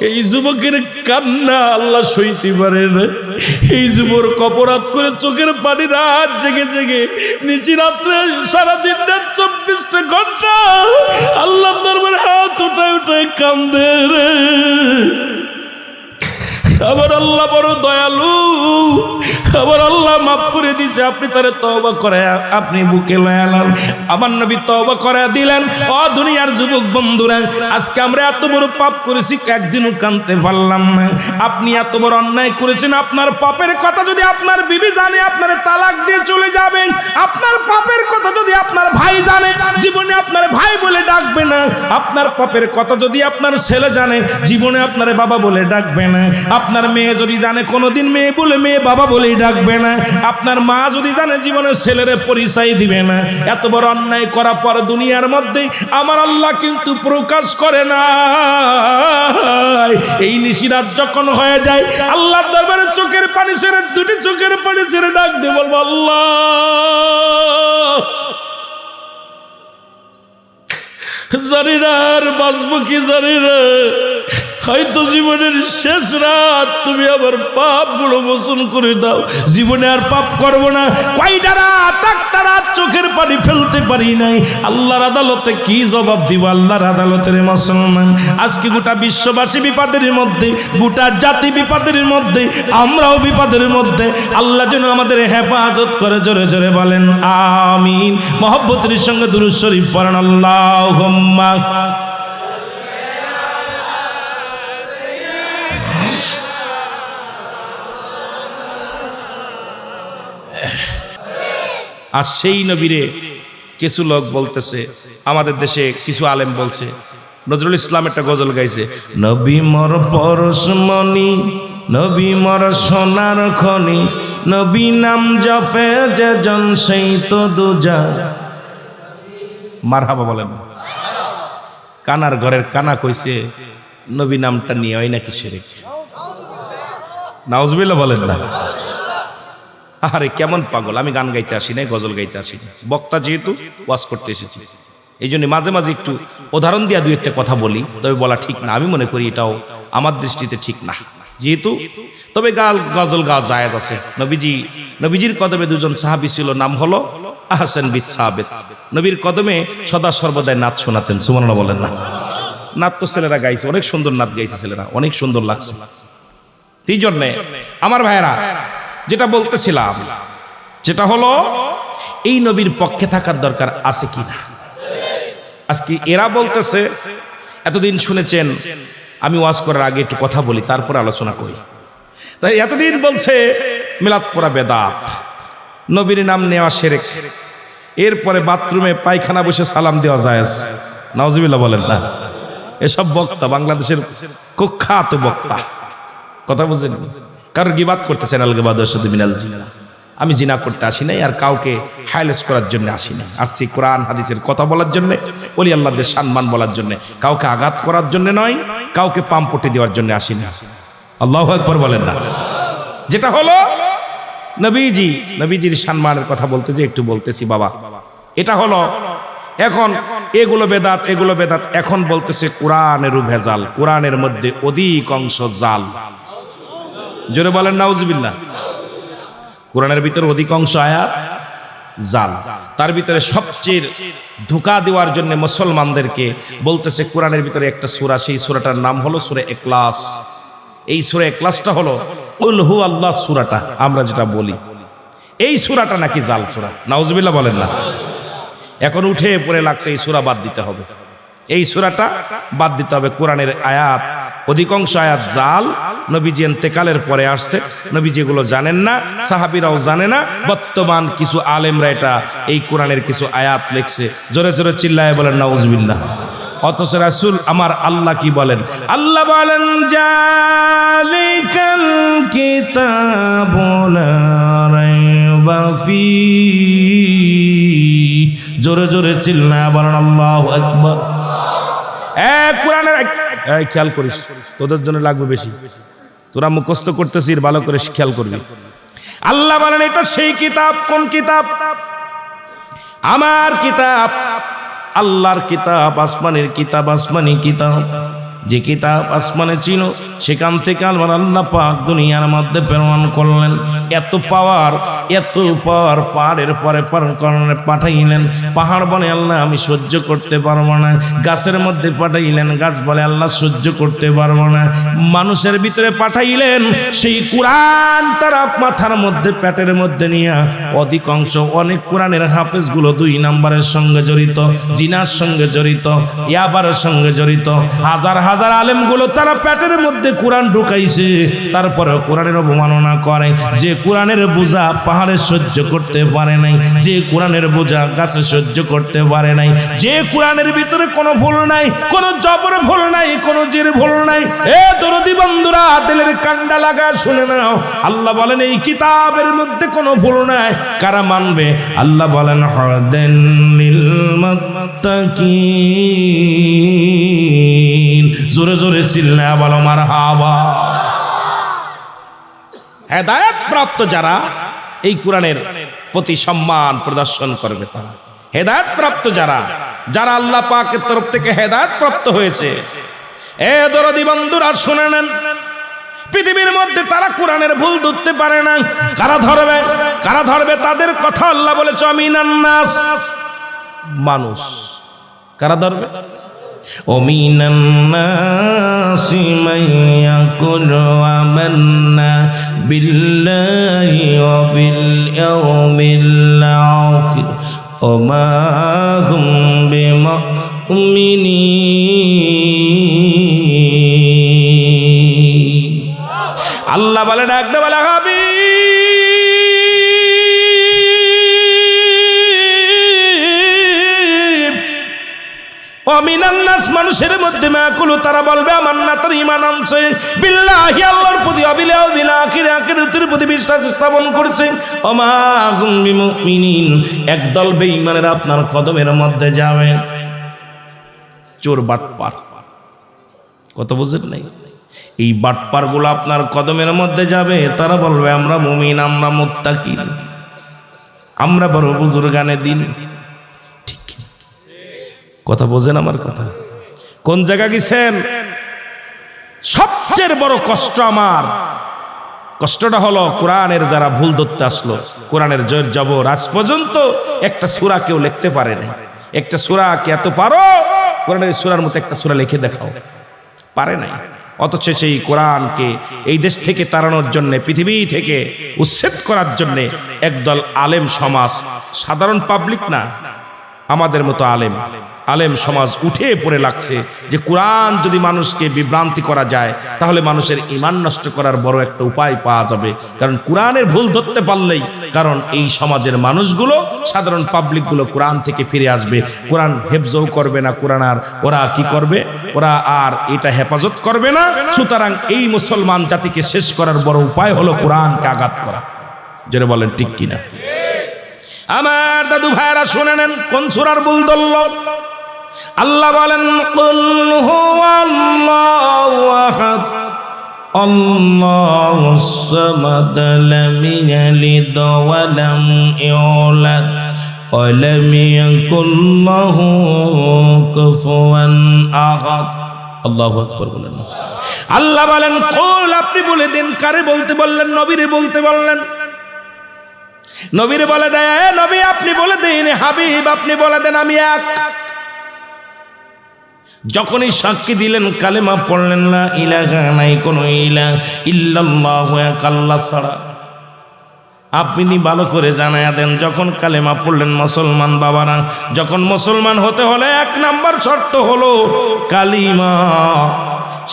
এই যুবকের কান্না আল্লাহ সইতে পারে না। এই যুবক অপরাধ করে চোখের পানি রাত জেগে জেগে নিচি রাত্রে সারাদিন 24টা ঘন্টা আল্লাহর দরবারে হাত উঠায় উঠায় কান্দে রে। আমার আল্লাহ বড় দয়ালু, আমার আল্লাহ মাফ করে দিয়েছে। আপনি তারে তওবা করে আপনি বুকে লয়ালাম, আমার নবী তওবা করে দিলেন। ও দুনিয়ার যুবক বন্ধুরা, আজকে আমরা এত বড় পাপ করেছি, একদিনও কানতে পারলাম না। আপনি এত বড় অন্যায় করেছেন, আপনার পাপের কথা যদি আপনার বিবি জানে, আপনার তালাক দিয়ে চলে যাবেন। আপনার পাপের কথা যদি আপনার ভাই জানে, জীবনে আপনার ভাই বলে ডাকবে না। আপনার পাপের কথা যদি আপনার ছেলে জানে, জীবনে আপনার বাবা বলে ডাকবে না। আপনার মেয়ে যদি জানে, কোনোদিন মেয়ে বলে মেয়ে বাবা বলেই ডাকবে না। আপনার মা যদি জানে, জীবনে ছেলের পরিচয় দিবে না। এত বড় অন্যায় করার পর দুনিয়ার মধ্যে আমার আল্লাহ কিন্তু প্রকাশ করে না। এই নিশিরাত যখন হয়ে যায়, আল্লাহর দরবারে চোখের পানি ছেড়ে, দুটি চোখের পানি ছেড়ে ডাক দিয়ে বলবো, আল্লাহ জানি না আর বাঁচবো কি, জানি না, হয়তো জীবনের শেষ রাত, তুমি আমার পাপ গুলো মোচন করে দাও। জীবনে আর পাপ করবো না। কয়টা রাত, একটা রাত চোখের পানি ফেলতে পারি নাই। আল্লাহর আদালতে কি জবাব দিব? আল্লাহর আদালতের মুসলমান, আজকে গোটা বিশ্ববাসী বিপদের মধ্যে, গোটা জাতি বিপদের মধ্যে, আমরাও বিপদের মধ্যে। আল্লাহ যেন আমাদের হেফাজত করে। জোরে জোরে বলেন আমিন। মহব্বতের সঙ্গে দুরূদ শরীফ পড়েন, আল্লাহুম্মা। আর সেই নবীরে কিছু লোক বলতেছে, আমাদের দেশে কিছু আলেম বলছে, নজরুল ইসলাম একটা গজল গাইছে, নবী মর পরশমণি, নবী মর সোনার খনি, নবী নাম জপে যে জন সেই তো দুজা। মারহাবা বলেন। কানার ঘরের কানা কইছে নবী নামটা নিয়ে হয় নাকি শিরক। নাউজুবিল্লাহ বলেন না। আরে কেমন পাগল! আমি গান গাইতে আসি নাই, গজল গাইতে আসি না, বক্তা যেহেতু ওয়াজ করতে এসেছি, এই জন্য মাঝে মাঝে একটু উদাহরণ দিয়া দুই একটা কথা বলি, তবে বলা ঠিক না। আমি মনে করি এটাও আমার দৃষ্টিতে ঠিক না যেহেতু। তবে গজল গাওয়া জায়েজ আছে। নবীজির কদমে দুজন সাহাবী ছিল, নাম হলো আহসান বিন সাবিত। নবীর কদমে সদা সর্বদাই নাচ শোনাতেন। সুবহানাল্লাহ বলেন না। নাচ তো ছেলেরা গাইছে, অনেক সুন্দর নাচ গাইছে ছেলেরা, অনেক সুন্দর লাগছে। এই জন্যে আমার ভাইয়েরা, যেটা বলতেছিলাম, যেটা হলো এই নবীর পক্ষে থাকার দরকার আছে কি না। আজকে এরা বলতেছে, এতদিন শুনেছেন, আমি ওয়াজ করার আগে একটু কথা বলি, তারপর আলোচনা করি। তাই এতদিন বলছে মিলাদ পড়া বেদাত, নবীর নাম নেওয়া শিরক, এরপরে বাথরুমে পায়খানা বসে সালাম দেওয়া যায়, নাউজুবিল্লাহ বলেন না। এসব বক্তা বাংলাদেশের কুখ্যাত বক্তা, কথা বুঝেন, কারোর গিবাত করতেছেন। আল গিবাত ওয়াশাদু মিনাল জিনা। আমি জিনা করতে আসি নাই, আর কাউকে হাইলাইট করার জন্য আসি নাই। আসছি কোরআন হাদিসের কথা বলার জন্য, ওলি আল্লাহদের সম্মান বলার জন্য, কাউকে আঘাত করার জন্য নয়, কাউকে পাম্পটি দেওয়ার জন্য আসি না। আল্লাহু আকবার বলেন না। যেটা হলো নবীজির সম্মানের কথা বলতে যে একটু বলতেছি বাবা, এটা হলো এখন এগুলো বেদাত, এগুলো বেদাত। এখন বলতেছে কোরআনেরও ভেজাল, কোরআনের মধ্যে অধিক অংশ জাল। জোরে বলেন নাউজুবিল্লাহ। কোরআনের ভিতরে অধিক অংশ আয়াত জাল। তার ভিতরে সবচেয়ে ধোঁকা দেওয়ার জন্য মুসলমানদেরকে বলতেছে কোরআনের ভিতরে একটা সূরা, সেই সূরাটার নাম হলো সূরা ইখলাস। এই সূরা ইখলাসটা হলো কুল হু আল্লাহ সূরাটা, আমরা যেটা বলি এই সূরাটা নাকি জাল সূরা। নাউজুবিল্লাহ বলেন না। এখন উঠে পড়ে লাগছে এই সূরা বাদ দিতে হবে, এই সূরাটা বাদ দিতে হবে। কোরআনের আয়াত অধিকাংশ আয়াত জাল, নবীজি ইন্তেকালের পরে আসছে, নবীজি এগুলো জানেন না, সাহাবীরাও জানে না। বর্তমান কিছু আলেমরা এটা এই কোরআনের কিছু আয়াত লিখছে। জোরে জোরে চিল্লায় বলেন নাউজুবিল্লাহ। অথচ রাসূল আমার আল্লাহ কি বলেন? আল্লাহ বলেন জালিকাল কিতাবু লা রাইবা ফি। জোরে জোরে চিল্লায় বলেন আল্লাহু আকবার। কোরআনের খেয়াল করিস, তোদের জন্য লাগবে বেশি, তোরা মুখস্থ করতেছিস, ভালো করে খেয়াল করবি। আল্লাহ বলেন এটা সেই কিতাব। কোন কিতাব? আমার কিতাব, আল্লাহর কিতাব, আসমানের কিতাব, আসমানি কিতাব। যে কিতাব আসমানে ছিল সেখান থেকে আমার আল্লাহ পাক দুনিয়ার মধ্যে প্রেরণ করলেন। এত পাওয়ার পাহাড়ের পরে পাঠাইলেন। পাহাড় বলে আল্লাহ আমি সহ্য করতে পারবো না। গাছের মধ্যে পাঠাইলেন, গাছ বলে আল্লাহ সহ্য করতে পারবো না। মানুষের ভিতরে পাঠাইলেন সেই কোরআন, তারা মাথার মধ্যে পেটের মধ্যে নিয়ে অধিকাংশ অনেক কোরআনের হাফেজগুলো 2 নম্বরের সঙ্গে জড়িত, জিনার সঙ্গে জড়িত, ইয়াবার সঙ্গে জড়িত। হাজার হাজার আলেমগুলো তারা পেটের মধ্যে কোরআন ঢুকাইছে, তারপরে কোরআনের অবমাননা করে। যে কোরআনের বোঝা পাহাড়ে সহ্য করতে পারে নাই, যে কোরআনের বোঝা গাছে সহ্য করতে পারে নাই, যে কোরআনের ভিতরে কোনো ভুল নাই, কোনো জবর ভুল নাই, কোনো জের ভুল নাই। এ দরদি বন্ধুরা, দিলের কান্ডা লাগা শুনে নাও। আল্লাহ বলেন এই কিতাবের মধ্যে কোনো ভুল নাই। কারা মানবে? আল্লাহ বলেন হুদাল লিল মুত্তাকিন। জোরে জোরে চিল্লা বলো মারহাবা। হেদায়েত প্রাপ্ত যারা এই কোরআনের প্রতি সম্মান প্রদর্শন করবে, তারা হেদায়েত প্রাপ্ত যারা, যারা আল্লাহ পাকের তরফ থেকে হেদায়েত প্রাপ্ত হয়েছে। এ দরদি বন্ধুরা শুনে নেন, পৃথিবীর মধ্যে তারা কোরআনের ভুল ধরতে পারে না। কারা ধরবে? কারা ধরবে? তাদের কথা আল্লাহ বলেছে আমিনান নাস, মানুষ। কারা ধরবে? ومن الناس من يقول آمنا بالله وباليوم الآخر وما هم بمؤمنين। আল্লাহ বলে ডাকতে বলা হবে মানুষের মধ্যে মাকুলু, তারা বলবে আমার না, তার ঈমান আনছে বিল্লাহি, আল্লাহর প্রতি, বিল ইয়াউমিল আখির, আখিরাতের প্রতি বিশ্বাস স্থাপন করেছে। ওমা হুম বিমুমিনিন, একদল বেঈমানের আপনার কদমের মধ্যে যাবে। চোর বাটপার, কত বুঝেন নাই? এই বাটপার গুলো আপনার কদমের মধ্যে যাবে। তারা বলবে আমরা মুমিন, আমরা মুত্তাকি, আমরা বড় বুজুর্গানে দিন। কথা বোঝেন আমার কথা? কোন জায়গা গেছেন? সবচেয়ে বড় কষ্ট আমার, কষ্টটা হলো কোরআনের যারা ভুল ধরতে আসলো, কোরআনের জয়ের জবর আজ পর্যন্ত একটা সূরা কেউ লিখতে পারে না। একটা সূরা কে এত পারো, কোরআনের সূরার মতো একটা সূরা লিখে দেখাও, পারে নাই। অথচ সেই কোরআনকে এই দেশ থেকে তাড়ানোর জন্য, পৃথিবী থেকে উচ্ছেদ করার জন্য একদল আলেম সমাজ, সাধারণ পাবলিক না, আমাদের মতো আলেম সমাজ উঠে পড়ে লাগছে যে কোরআন যদি মানুষকে বিভ্রান্তি করা যায় তাহলে মানুষের ঈমান নষ্ট করার বড় একটা উপায় পাওয়া যাবে। কারণ কোরআনের ভুল ধরতে পারলেই, কারণ এই সমাজের মানুষগুলো, সাধারণ পাবলিকগুলো কোরআন থেকে ফিরে আসবে, কোরআন হেফজও করবে না, কোরআন আর ওরা কি করবে, ওরা আর এটা হেফাজত করবে না। সুতরাং এই মুসলমান জাতিকে শেষ করার বড় উপায় হলো কোরআনকে আঘাত করা। যারা বলেন ঠিক কিনা? আমার দাদু ভাইরা শুনে নেন কোন সূরার ভুল ধরল। আল্লাহ বলেন কুল হুয়াল্লাহু আহাদ আল্লাহুস সামাদ লাম ইয়ালিদ ওয়া লাম ইউলাদ ওয়া লাম ইয়াকুল লাহু কুফুয়ান আহাদ। আল্লাহু আকবার বলেন। আল্লাহ বলেন কুল, আপনি বলে দিন। কারে বলতে বললেন? নবীরে বলতে বললেন। নবীরে বলে দেয়, নবী আপনি বলে দিন, হাবিব আপনি বলে দেন আমি এক। যখনই সাক্ষী দিলেন, কালেমা পড়লেন, লা ইলাহা, নাই কোনো ইলাহ ইল্লাল্লাহু, এক আল্লাহ ছাড়া, আপনি ভালো করে জানায়া দেন। যখন কালেমা পড়লেন মুসলমান বাবারা, যখন মুসলমান হতে হলে এক নাম্বার শর্ত হলো কালিমা।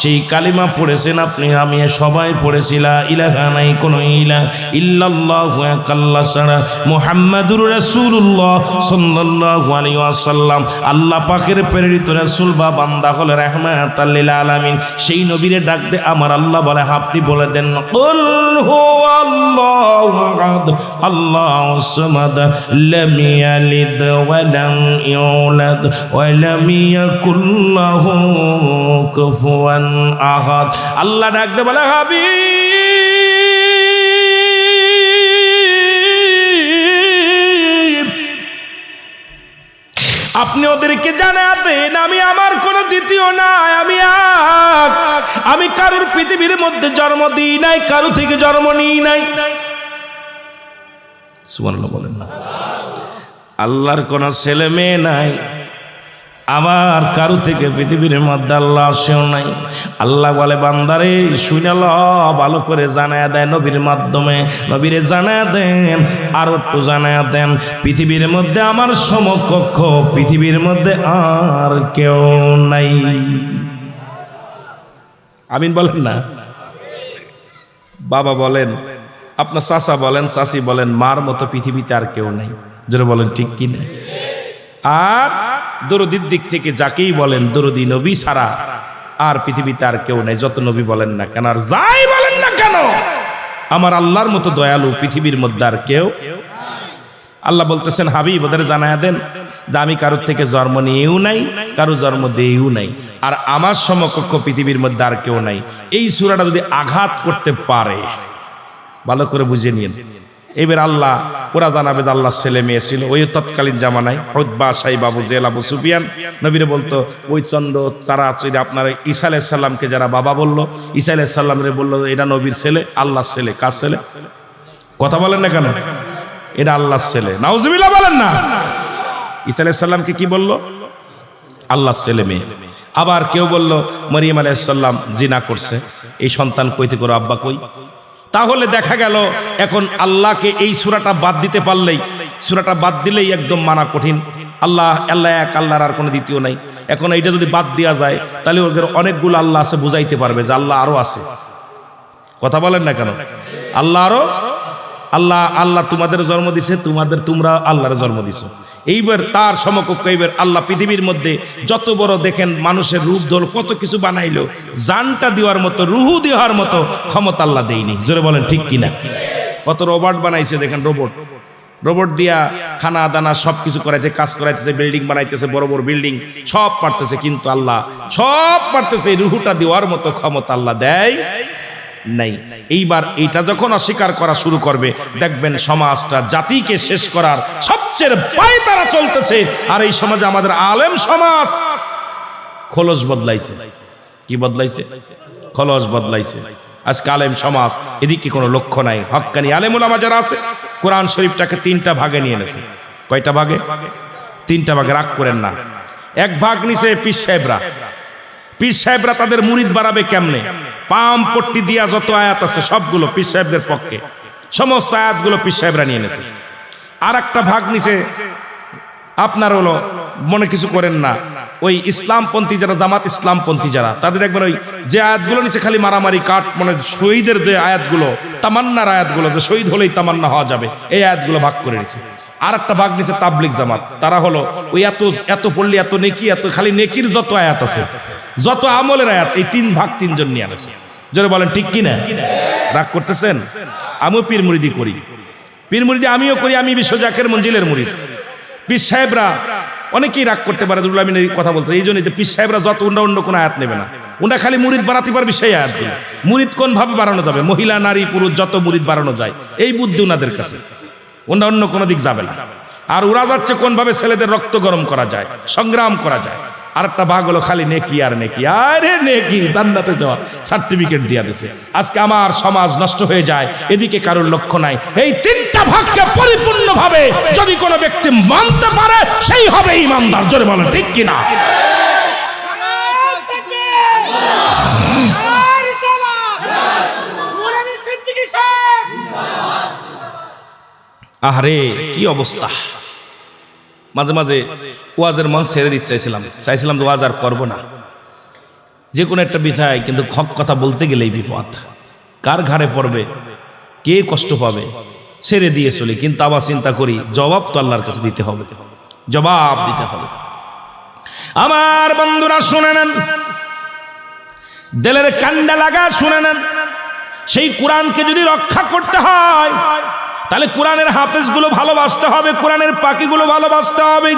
সেই কালিমা পড়েছেন আপনি, আমি, সবাই পড়েছি লা ইলাহা, নাই কোনো ইলাহ ইল্লাল্লাহু, এক আল্লাহ ছাড়া, মুহাম্মাদুর রাসূলুল্লাহ সাল্লাল্লাহু আলাইহি ওয়াসাল্লাম আল্লাহ পাকের প্রেরিত রাসূল বা বান্দা হলে রাহমাতাল লিল আলামিন। সেই নবীরে ডাক দে আমার আল্লাহ বলে, আপনি বলে দেন কুল হুয়াল্লাহু আহাদ আল্লাহুস সামাদ লাম ইয়ালিদ ওয়া লাম ইউলাদ ওয়া লাম ইয়াকুল লাহু কুফুয়ান আহাদ। আল্লাহ ডাক দে বলে, হাবিব আপনি ওদেরকে জানায়া দেন আমি আমার কোনো দ্বিতীয় নাই, আমি এক। আমি কারোর পৃথিবীর মধ্যে জন্ম দিই নাই, কারো থেকে জন্ম নিই নাই। সুবহানাল্লাহ বলেন না। আল্লাহর কোনো ছেলে মেয়ে নাই, আবার কারো থেকে পৃথিবীর মধ্যে আল্লাহ আসেও নাই। আল্লাহ বলে, বান্দারে শুনে ল, ভালো করে জানায়া দেন নবীর মাধ্যমে, নবীরে জানায়া দেন, আর একটু জানায়া দেন, পৃথিবীর মধ্যে আমার সমকক্ষ পৃথিবীর মধ্যে আর কেউ নাই। আমিন বলেন না। বাবা বলেন, আপনার চাচা বলেন, চাচি বলেন, মার মতো পৃথিবীতে আর কেউ নাই। যারা বলেন ঠিক কিনা? আর দরদির দিক থেকে যাকেই বলেন, দরদি নবী ছাড়া আর পৃথিবীতে আর কেউ নাই। যত নবী বলেন না কেন, আর যাই বলেন না কেন, আমার আল্লাহর মতো দয়ালু পৃথিবীর মধ্যে আর কেউ। আল্লাহ বলতেছেন, হাবিব ওদের জানায়া দেন যে আমি কারোর থেকে জন্ম নিয়েও নাই, কারো জন্ম দিয়েও নাই, আর আমার সমকক্ষ পৃথিবীর মধ্যে আর কেউ নাই। এই সূরাটা যদি আঘাত করতে পারে, ভালো করে বুঝে নিন। এবার আল্লাহ ওরা জানাবে যে আল্লাহ ছেলে মেয়ে ছিল। ওই তৎকালীন জামানায় উতবা, সাইবা, আবু জেহেল, আবু সুফিয়ান নবীরে বলতো, ওই চন্দ্র তারা আসলে আপনার ঈসা আলাইহিস সালামকে যারা বাবা বললো, ঈসা আলাইহিস সালামরে বললো এটা নবীর ছেলে, আল্লাহর ছেলে। কার ছেলে? কথা বলেন না কেন? এটা আল্লাহর ছেলে। নাউজুবিল্লাহ বলেন না। ঈসা আলাইহিস সালামকে কি বললো? আল্লাহর ছেলে মেয়ে। আবার কেউ বললো মরিয়ম আলাইহিস সালাম জিনা করছে, এই সন্তান কইতে করো, আব্বা কই? তাহলে দেখা গেল এখন আল্লাহকে এই সূরাটা বাদ দিতে পারলেই, সূরাটা বাদ দিলেই একদম মানা কঠিন। আল্লাহ আল্লাহ এক, আল্লাহর আর কোনো দ্বিতীয় নাই। এখন এইটা যদি বাদ দেওয়া যায় তাহলে ওদের অনেকগুলো আল্লাহ আছে, বুঝাইতে পারবে যে আল্লাহ আরো আছে। কথা বলেন না কেন? আল্লাহ আরো, আল্লাহ তোমাদের জন্ম দিছে, তোমরা আল্লাহর জন্ম দিছো। এইবার তার সমকক্ষ, এইবার আল্লাহ পৃথিবীর মধ্যে যত বড় দেখেন মানুষের রূপ ধর কত কিছু বানাইলো, জানটা দেওয়ার মতো, রুহু দেওয়ার মতো ক্ষমতা আল্লাহ দেয়নি। জোরে বলেন ঠিক কিনা? কত রোবট বানাইছে দেখেন, রোবট দিয়া খানা দানা সব কিছু করাইতে, কাজ করাইতেছে, বিল্ডিং বানাইতেছে, বড় বড় বিল্ডিং সব পারতেছে, কিন্তু আল্লাহ সব পারতেছে, রুহুটা দেওয়ার মতো ক্ষমতা আল্লাহ দেয় নাই। এইবার এইটা যখন অস্বীকার করা শুরু করবে, দেখবেন সমাজটা জাতিকে শেষ করার সবচেয়ে পায়ে তারা চলতেছে। আর এই সমাজে আমাদের আলেম সমাজ খোলস বদলাইছে। কি বদলাইছে? খোলস বদলাইছে। আজকে আলেম সমাজ এদিকে কোনো লক্ষ্য নাই। হক্কানি আলেম ওলামা যারা আছে, কোরআন শরীফটাকে 3টা ভাগে নিয়ে এনেছে। কয়টা ভাগে? 3টা ভাগে। রাগ করেন না। এক ভাগ নিছে পীর সাহেবরা। পীর সাহেবরা তাদের মুরিদ বাড়াবে কেমনে? পাম পট্টি দিয়া যত আয়াত আছে সবগুলো পীর সাহেবদের পক্ষে, সমস্ত আয়াতগুলো পীর সাহেবরা নিয়ে এনেছে। আর একটা ভাগ নিছে আপনার হলো মনে কিছু করেন না, ওই ইসলামপন্থী যারা, জামাত ইসলামপন্থী যারা, তাদের একবার ওই যে আয়াতগুলো নিচে খালি মারামারি কাট, মানে শহীদের যে আয়াতগুলো, তামান্নার আয়াতগুলো, যে শহীদ হলেই তামান্না হওয়া যাবে, এই আয়াতগুলো ভাগ করে নিয়েছে। আর একটা ভাগ নিচে তাবলিগ জামাত, তারা হলো ওই এত এত পড়লি এত নেকি, এত খালি নেকির যত আয়াত আছে, যত আমলের আয়াত, এই তিন ভাগ তিনজন নিয়ে আসে। জোরে বলেন ঠিক কিনা? রাগ করতেছেন? আমিও পীর মুরিদি করি, পীর মুরিদি আমিও করি, আমি বিশ্ব জাকের মঞ্জিলের মুরিদ। পীর সাহেবরা অনেকেই রাগ করতে পারে দুল আমিনের কথা বলতে, এই জন্যই পীর সাহেবরা যত অন্য কোনো আয়াত নেবে না, ওরা খালি মুরিদ বাড়াতে পারবে সেই আয়াতগুলো। মুরিদ কোন ভাবে বাড়ানো যাবে, মহিলা নারী পুরুষ যত মুরিদ বাড়ানো যায়, এই বুদ্ধি ওনাদের কাছে, ওরা অন্য কোনো দিক যাবে না। আর ওরা যাচ্ছে কোন ভাবে ছেলেদের রক্ত গরম করা যায়, সংগ্রাম করা যায়। আর একটা ভাগ হলো খালি নেকি আর নেকি, আরে নেকি জান্নাতে যাওয়া সার্টিফিকেট দিয়া দিছে। আজকে আমার সমাজ নষ্ট হয়ে যায়, এদিকে কারোর লক্ষ্য নাই। এই তিনটা ভাগকে পরিপূর্ণভাবে যদি কোনো ব্যক্তি মানতে পারে, সেই হবে ইমানদার। জোরে বলেন ঠিক কিনা? আরে কি অবস্থা! মাঝে মাঝে ওয়াজের মন ছেড়ে দিতে চাইছিলাম তো ওয়াজ আর করবো না, যে কোনো একটা বিষয়, কিন্তু হক কথা বলতে গেলেই বিপদ, কার ঘাড়ে পড়বে, কে কষ্ট পাবে, ছেড়ে দিয়ে চলি। কিন্তু আবার চিন্তা করি জবাব তো আল্লাহর কাছে দিতে হবে, জবাব দিতে হবে। আমার বন্ধুরা শুনে নেন, দিলের কান্ডা লাগা শুনে নেন, সেই কোরআনকে যদি রক্ষা করতে হয়, তাহলে কোরআনের হাফেজগুলো ভালোবাসতে হবে, কোরআনের পাখিগুলো ভালোবাসতে হবে,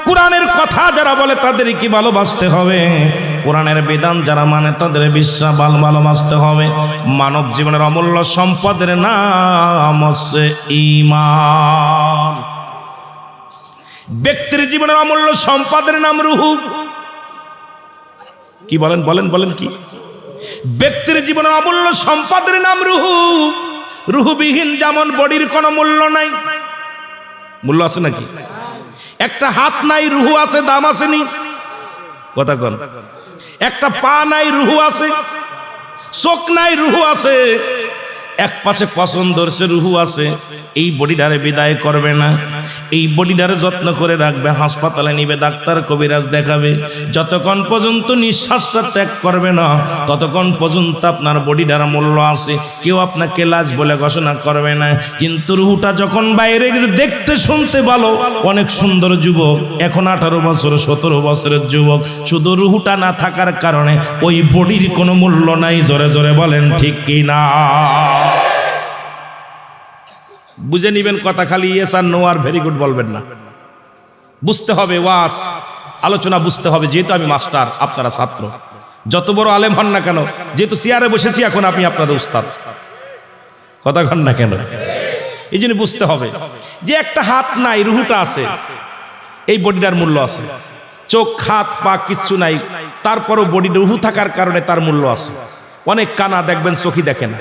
কোরআনের কথা যারা বলে তাদেরকে ভালোবাসতে হবে, কোরআনের বিধান যারা মানে তাদের বিশ্বাস ভালোবাসতে হবে। মানব জীবনের অমূল্য সম্পদের নাম হচ্ছে ঈমান। ব্যক্তির জীবনের অমূল্য সম্পদের নাম রূহ। কি বলেন বলেন বলেন কি? ব্যক্তির জীবনের অমূল্য সম্পদের নাম রূহ। রুহবিহীন যেমন বডির কোনো মূল্য নাই, মূল্য আছে নাকি? একটা হাত নাই, রুহ আছে, দাম আসেনি, কথা কন। একটা পা নাই, রুহ আছে। চোখ নাই, রুহ আছে। এক পাশে পছন্দ হচ্ছে, রুহ আছে। এই বডিটারে বিদায় করবে না, এই বডিটারে যত্ন করে রাখবে, হাসপাতালে নিবে, ডাক্তার কবিরাজ দেখাবে। যতক্ষণ পর্যন্ত নিঃশ্বাসটা ত্যাগ করবে না, ততক্ষণ পর্যন্ত আপনার বডিটার মূল্য আছে। কেউ আপনাকে লাজ বলে ঘোষণা করবে না। কিন্তু রুহটা যখন বাইরে গেছে, দেখতে শুনতে ভালো, অনেক সুন্দর যুবক, এখন 18 বছর 17 বছরের যুবক, শুধু রুহটা না থাকার কারণে ওই বডির কোনো মূল্য নাই। জোরে জোরে বলেন ঠিক কি না? বুঝে নিবেন কথা, খালি ইয়েস আর নো আর ভেরি গুড বলবেন না। বুঝতে হবে, ওয়াজ আলোচনা বুঝতে হবে। যেহেতু আমি মাস্টার, আপনারা ছাত্র, যত বড় আলেম হন না কেন, যেহেতু চেয়ারে বসেছি, এখন আপনি আপনাদের উস্তাদ, কথা কন না কেন? এই জন্য বুঝতে হবে যে একটা হাত নাই, রুহটা আছে, এই বডিটার মূল্য আছে। চোখ হাত পা কিচ্ছু নাই, তারপরও বডি রুহ থাকার কারণে তার মূল্য আছে। অনেক কানা দেখবেন চোখই দেখে না,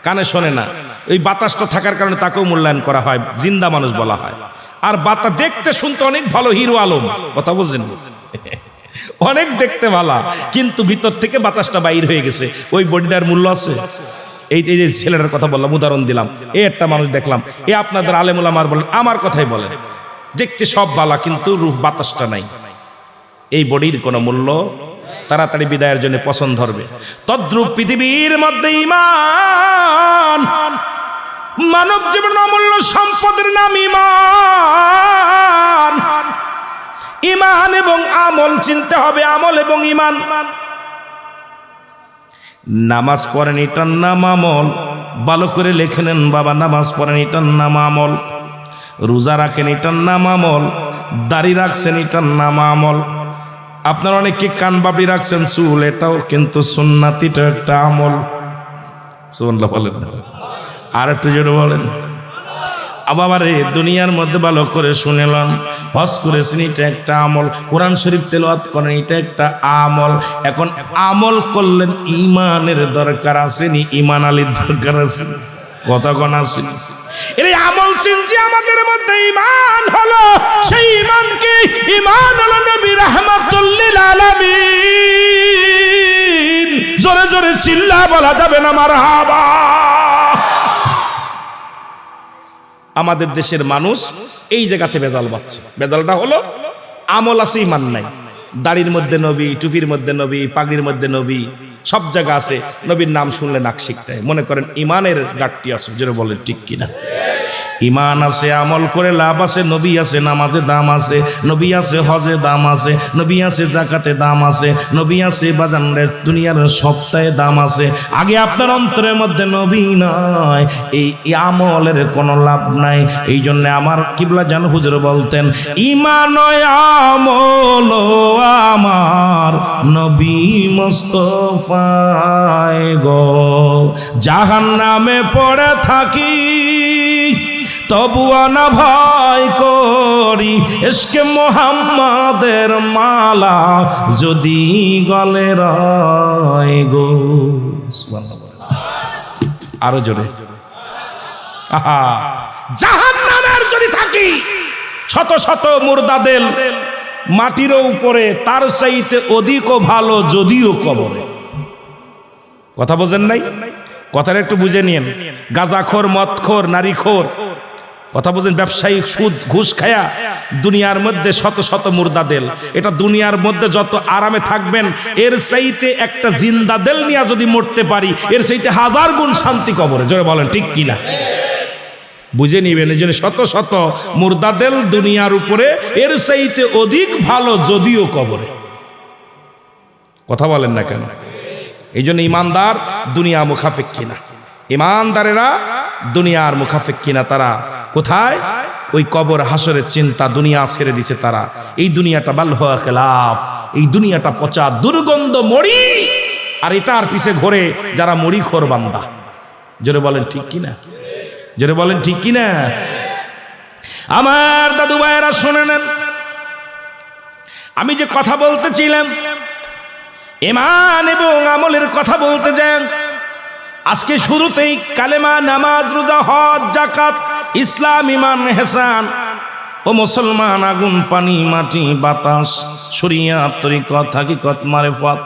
কানে শোনে না, এই বাতাসটা থাকার কারণে তাকেও মূল্যায়ন করা হয়, জিন্দা মানুষ বলা হয়। আর বাতাস দেখতে শুনতে অনেক ভালো, হিরো আলম, কথা বুঝছেন, অনেক দেখতে ভালো, কিন্তু ভিতর থেকে বাতাসটা বাইর হয়ে গেছে, ওই বডিটার মূল্য আছে। এই যে ছেলেটার কথা বললাম, উদাহরণ দিলাম, এই একটা মানুষ দেখলাম, এ আপনাদের আলেম ওলামার বলেন, আমার কথাই বলেন, দেখতে সব ভালো, কিন্তু রূহ বাতাসটা নাই, এই বডির কোনো মূল্য তাড়াতাড়ি বিদায়ের জন্য পছন্দ ধরবে। তদ্রূপ পৃথিবীর মধ্যে ঈমান, মানব জীবনের অমূল্য সম্পদের নাম ঈমান। ঈমান এবং আমল চিনতে হবে, আমল এবং ঈমান। নামাজ পড়েন, এটার নাম আমল, ভালো করে লিখে নেন বাবা, নামাজ পড়েন, এটার নাম আমল। রোজা রাখেন, এটার নাম আমল। দাড়ি রাখছেন, এটার নাম আমল। আপনারা অনেকে কান বাবড়ি রাখছেন, চুল, এটাও কিন্তু সুন্নাতিটা একটা আমল। সুবহানাল্লাহ বলেন, আর একটু জোরে বলেন। আবার এই দুনিয়ার মধ্যে ভালো করে শুনেলাম, হজ করেছেন, এটা একটা আমল। কোরআন শরীফ তেলাওয়াত করেন, এটা একটা আমল। এখন আমল করলেন, ঈমানের দরকার আসেনি, ঈমান আলীর দরকার আছে, কথা কোন আসেনি। এই আমল চিনছি, আমাদের মধ্যে ঈমান হলো, সেই ঈমান কি? ঈমান হলো নবী রাহমাতুল লিল আলামিন। জোরে জোরে চিল্লা বলা যাবে না মারহাবা। আমাদের দেশের মানুষ এই জায়গাতে ভেজাল পাচ্ছে। ভেজালটা হলো আমল আছে, ইমান নাই। দাড়ির মধ্যে নবী, টুপির মধ্যে নবী, পাগড়ির মধ্যে নবী, সব জায়গা আছে, নবীর নাম শুনলে নাক শিখতে মনে করেন ইমানের ঘাটতি আছে। যেটা বলেন ঠিক কিনা? ইমান আছে, আমল করে লাভ আছে, নবী আছে, নামাজে দাম আছে, নবী আছে, হজে দাম আছে, নবী আছে, জাকাতে দাম আছে, নবী আছে, বাজানের দুনিয়ার সপ্তাহে দাম আছে। আগে আপনার অন্তরের মধ্যে নবী নাই, এই আমলের কোনো লাভ নাই। এই জন্য আমার কিবলা জান হুজুর বলতেন, ইমান আমল আমার নবী মুস্তাফায় গো, জাহান্নামে পড়ে থাকি তবুও না ভয় করি, ইশকে মোহাম্মদের মালা যদি গলে রয় গো। আরো জোরে, জাহান্নামের যদি থাকি শত শত মুর্দাদেল মাটির উপরে, তার চাইতে অধিকও ভালো যদিও কবরে। কথা বোঝেন নাই? কথাটা একটু বুঝে নিন। গাঁজাখোর, মদখোর, নারীখোর, কথা বোঝেন, ব্যবসায়ী সুদ ঘুষ খায়া দুনিয়ার মধ্যে শত শত মুর্দাদেল। এটা দুনিয়ার মধ্যে যত আরামে থাকবেন, এর চাইতে একটা জিন্দাদেল নিয়ে যদি মরতে পারি, এর চাইতে হাজার গুণ শান্তি কবরে। জোরে বলেন ঠিক কিনা? বুঝে নিবেন। এই জন্য শত শত মুর্দাদেল দুনিয়ার উপরে, এর চাইতে অধিক ভালো যদিও কবরে। কথা বলেন না কেন? এই জন্য ইমানদার দুনিয়া মুখাফেক্ষী না। ইমানদারেরা দুনিয়ার মুখাফেক্ষী না। তারা কোথায়? ওই কবর হাসরের চিন্তা, দুনিয়া ছেড়ে দিছে তারা। এই দুনিয়াটা বাল হওয়া খেলাফ, এই দুনিয়াটা পচা দুর্গন্ধ মরি, আর এটার পিছে ঘোরে যারা মরি খোর বান্দা। জোরে বলেন ঠিক কিনা? জোরে বলেন ঠিক কিনা? আমার দাদু ভাইয়েরা শুনে নেন, আমি যে কথা বলতেছিলাম ঈমান এবং আমলের কথা বলতে যান, আজকে শুরুতেই কালেমা, নামাজ, রোজা, হজ, যাকাত, ইসলাম, ঈমান, ইহসান ও মুসলমান, আগুন, পানি, মাটি, বাতাস, শরিয়াত, তরিকত, হাকিকত, মারিফত,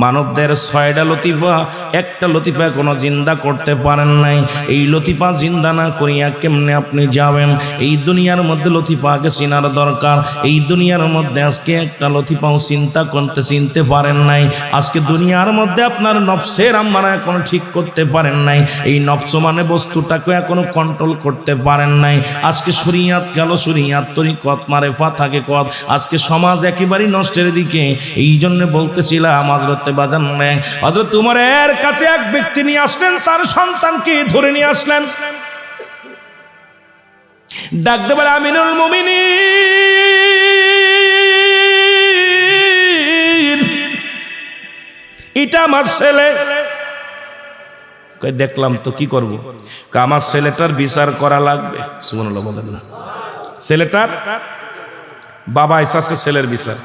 মানবদের 6টা লতিফা, একটা লতিফা কোনো জিন্দা করতে পারেন নাই। এই লতিফা জিন্দা না করিয়া কেমনে আপনি যাবেন? এই দুনিয়ার মধ্যে লতিফা আগে চিনার দরকার। এই দুনিয়ার মধ্যে আজকে একটা লতিফাও চিনতে পারেন নাই। আজকে দুনিয়ার মধ্যে আপনার নফসের আম্মারা এখনো ঠিক করতে পারেন নাই। এই নফস মানে বস্তুটাকে এখনো কন্ট্রোল করতে পারেন নাই। আজকে শরিয়াত গেল, শরিয়াত, তরিকত, মারিফাত, হাকিকত, আজকে সমাজ একেবারেই নষ্টের দিকে। এই জন্য বলতেছিলাম হযরতে বাজান নেই, হযরত উমরের কাছে এক ব্যক্তি নিয়ে আসলেন, তার সন্তানকে ধরে নিয়ে আসলেন, ডাকতে বলে, আমিনুল মুমিনিন, এটা আমার ছেলে। দেখলাম তো কি করব? আমার ছেলেটার বিচার করা লাগবে। সুবহানাল্লাহ বলেন না? ছেলেটার বাবা এসেছে ছেলের বিচার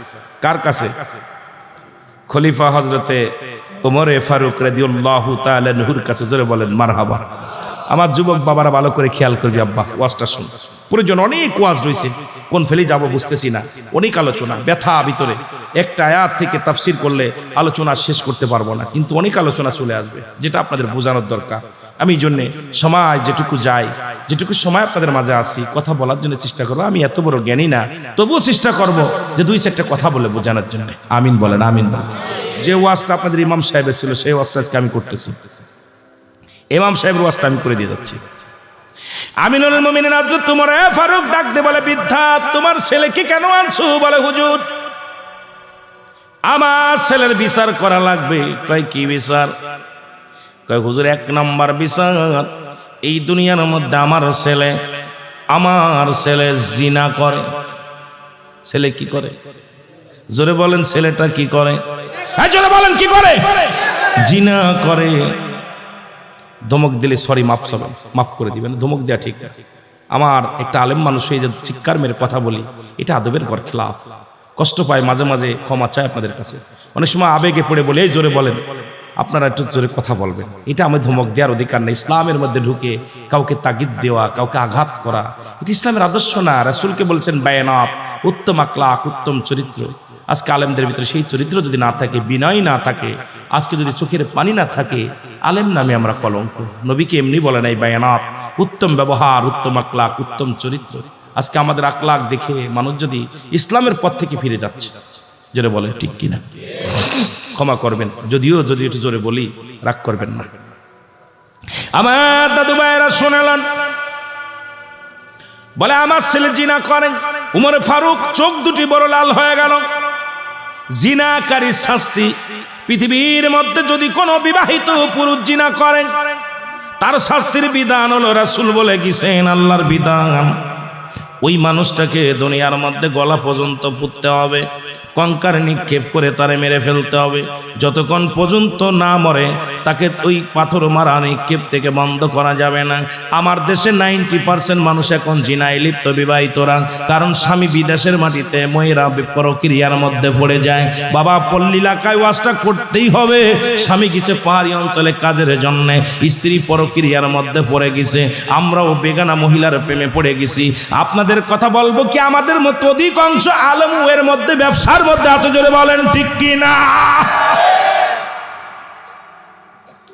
কার কাছে? খলিফা হযরতে ওমরে ফারুক রাদিয়াল্লাহু তাআলা আনহুর কাছে। জোরে বলেন মারহাবা। আমার যুবক বাবারা ভালো করে খেয়াল করবি, আব্বা ওয়াজটা শুন। প্রয়োজন অনেক ওয়াজ রয়েছে, কোন ফেলে যাব বুঝতেছি না। অনেক আলোচনা, ব্যথা ভিতরে। একটা আয়াত থেকে তাফসীর করলে আলোচনা শেষ করতে পারবো না, কিন্তু অনেক আলোচনা চলে আসবে, যেটা আপনাদের বোঝানোর দরকার। আমি এই জন্যে সময় যেটুকু যাই, যেটুকু সময় আপনাদের মাঝে আসি, কথা বলার জন্য চেষ্টা করবো। আমি এত বড় জ্ঞানী না, তবুও চেষ্টা করব যে 2-4টা কথা বলে বোঝানোর জন্য। আমিন বলেন, আমিন বলেন। যে ওয়াজটা আপনাদের ইমাম সাহেবের ছিল, সেই ওয়াজটা আজকে আমি করতেছি। ইমাম সাহেবের ওয়াজটা আমি করে দিয়ে যাচ্ছি। আমিনুল মুমিনিন হযরত ওমর ফারুক ডাকতে বলে, বৃদ্ধা, তোমার ছেলেকে কেন আনছো? বলে, হুজুর, আমার ছেলের বিচার করা লাগবে। কয় কি বিচার? কয় হুজুর, 1 নম্বর বিচার, এই দুনিয়ার মধ্যে আমার ছেলে জিনা করে। ছেলে কি করে? জোরে বলেন, ছেলেটা কি করে? হ্যাঁ জোরে বলেন, কি করে? জিনা করে। ধমক দিলে সরি, মাফ করে দিবেন, ধমক দেয়া ঠিক না। আমার একটা আলেম মানুষ হয়ে যে চিৎকার মেরে কথা বলি, এটা আদবের পর খেলাফ। কষ্ট পায়, মাঝে মাঝে ক্ষমা চাই আপনাদের কাছে। অনেক সময় আবেগে পড়ে বলে, এই জোরে বলেন, আপনারা একটু জোরে কথা বলবেন। এটা আমি ধমক দেওয়ার অধিকার নেই। ইসলামের মধ্যে ঢুকে কাউকে তাগিদ দেওয়া, কাউকে আঘাত করা, এটা ইসলামের আদর্শ না। রাসূলকে বলছেন বায়ানাত, উত্তম আখলাক, উত্তম চরিত্র। আজকে আলেমদের ভিতরে সেই চরিত্র যদি না থাকে, বিনয় না থাকে, আজকে যদি চোখের পানি না থাকে, আলেম নামে আমরা কলঙ্ক। নবীকে এমনি বলে নাই বায়ানাত, উত্তম ব্যবহার, উত্তম আকলাক, উত্তম চরিত্র। আজকে আমাদের আকলাক দেখে মানুষ যদি ইসলামের পথ থেকে ফিরে যাচ্ছে, জোরে বলে ঠিক কিনা? ক্ষমা করবেন যদিও যদি একটু জোরে বলি, রাগ করবেন না। আমার দাদু ভাইয়েরা শোনালেন, বলে আমার ছেলে জিনা করেন। উমর ফারুক চোখ দুটি বড় লাল হয়ে গেল। জিনাকারী শাস্তি, পৃথিবীর মধ্যে যদি কোনো বিবাহিত পুরুষ জিনা করেন, তার শাস্তির বিধান হলো রাসূল বলে গেছেন, আল্লাহর বিধান, ওই মানুষটাকে দুনিয়ার মধ্যে গলা পর্যন্ত পুঁততে হবে, কঙ্কার নিক্ষেপ করে তারে মেরে ফেলতে হবে। যতক্ষণ পর্যন্ত না মরে তাকে ওই পাথর মারা নিক্ষেপ থেকে বন্ধ করা যাবে না। আমার দেশে 90% মানুষ এখন জিনায় লিপ্ত, বিবাহিতরা, কারণ স্বামী বিদেশের মাটিতে, মহিলা পরক্রিয়ার মধ্যে পড়ে যায়। বাবা পল্লী এলাকায় ওয়াজটা করতেই হবে। স্বামী গেছে পাহাড়ি অঞ্চলে কাজের জন্য, স্ত্রী পরক্রিয়ার মধ্যে পড়ে গেছে, আমরাও বেগানা মহিলার প্রেমে পড়ে গেছি। আপনাদের কথা বলবো কি, আমাদের মতো অধিকাংশ আলেম এর মধ্যে ব্যবসার মধ্যে আছে, জোরে বলেন ঠিক কি না?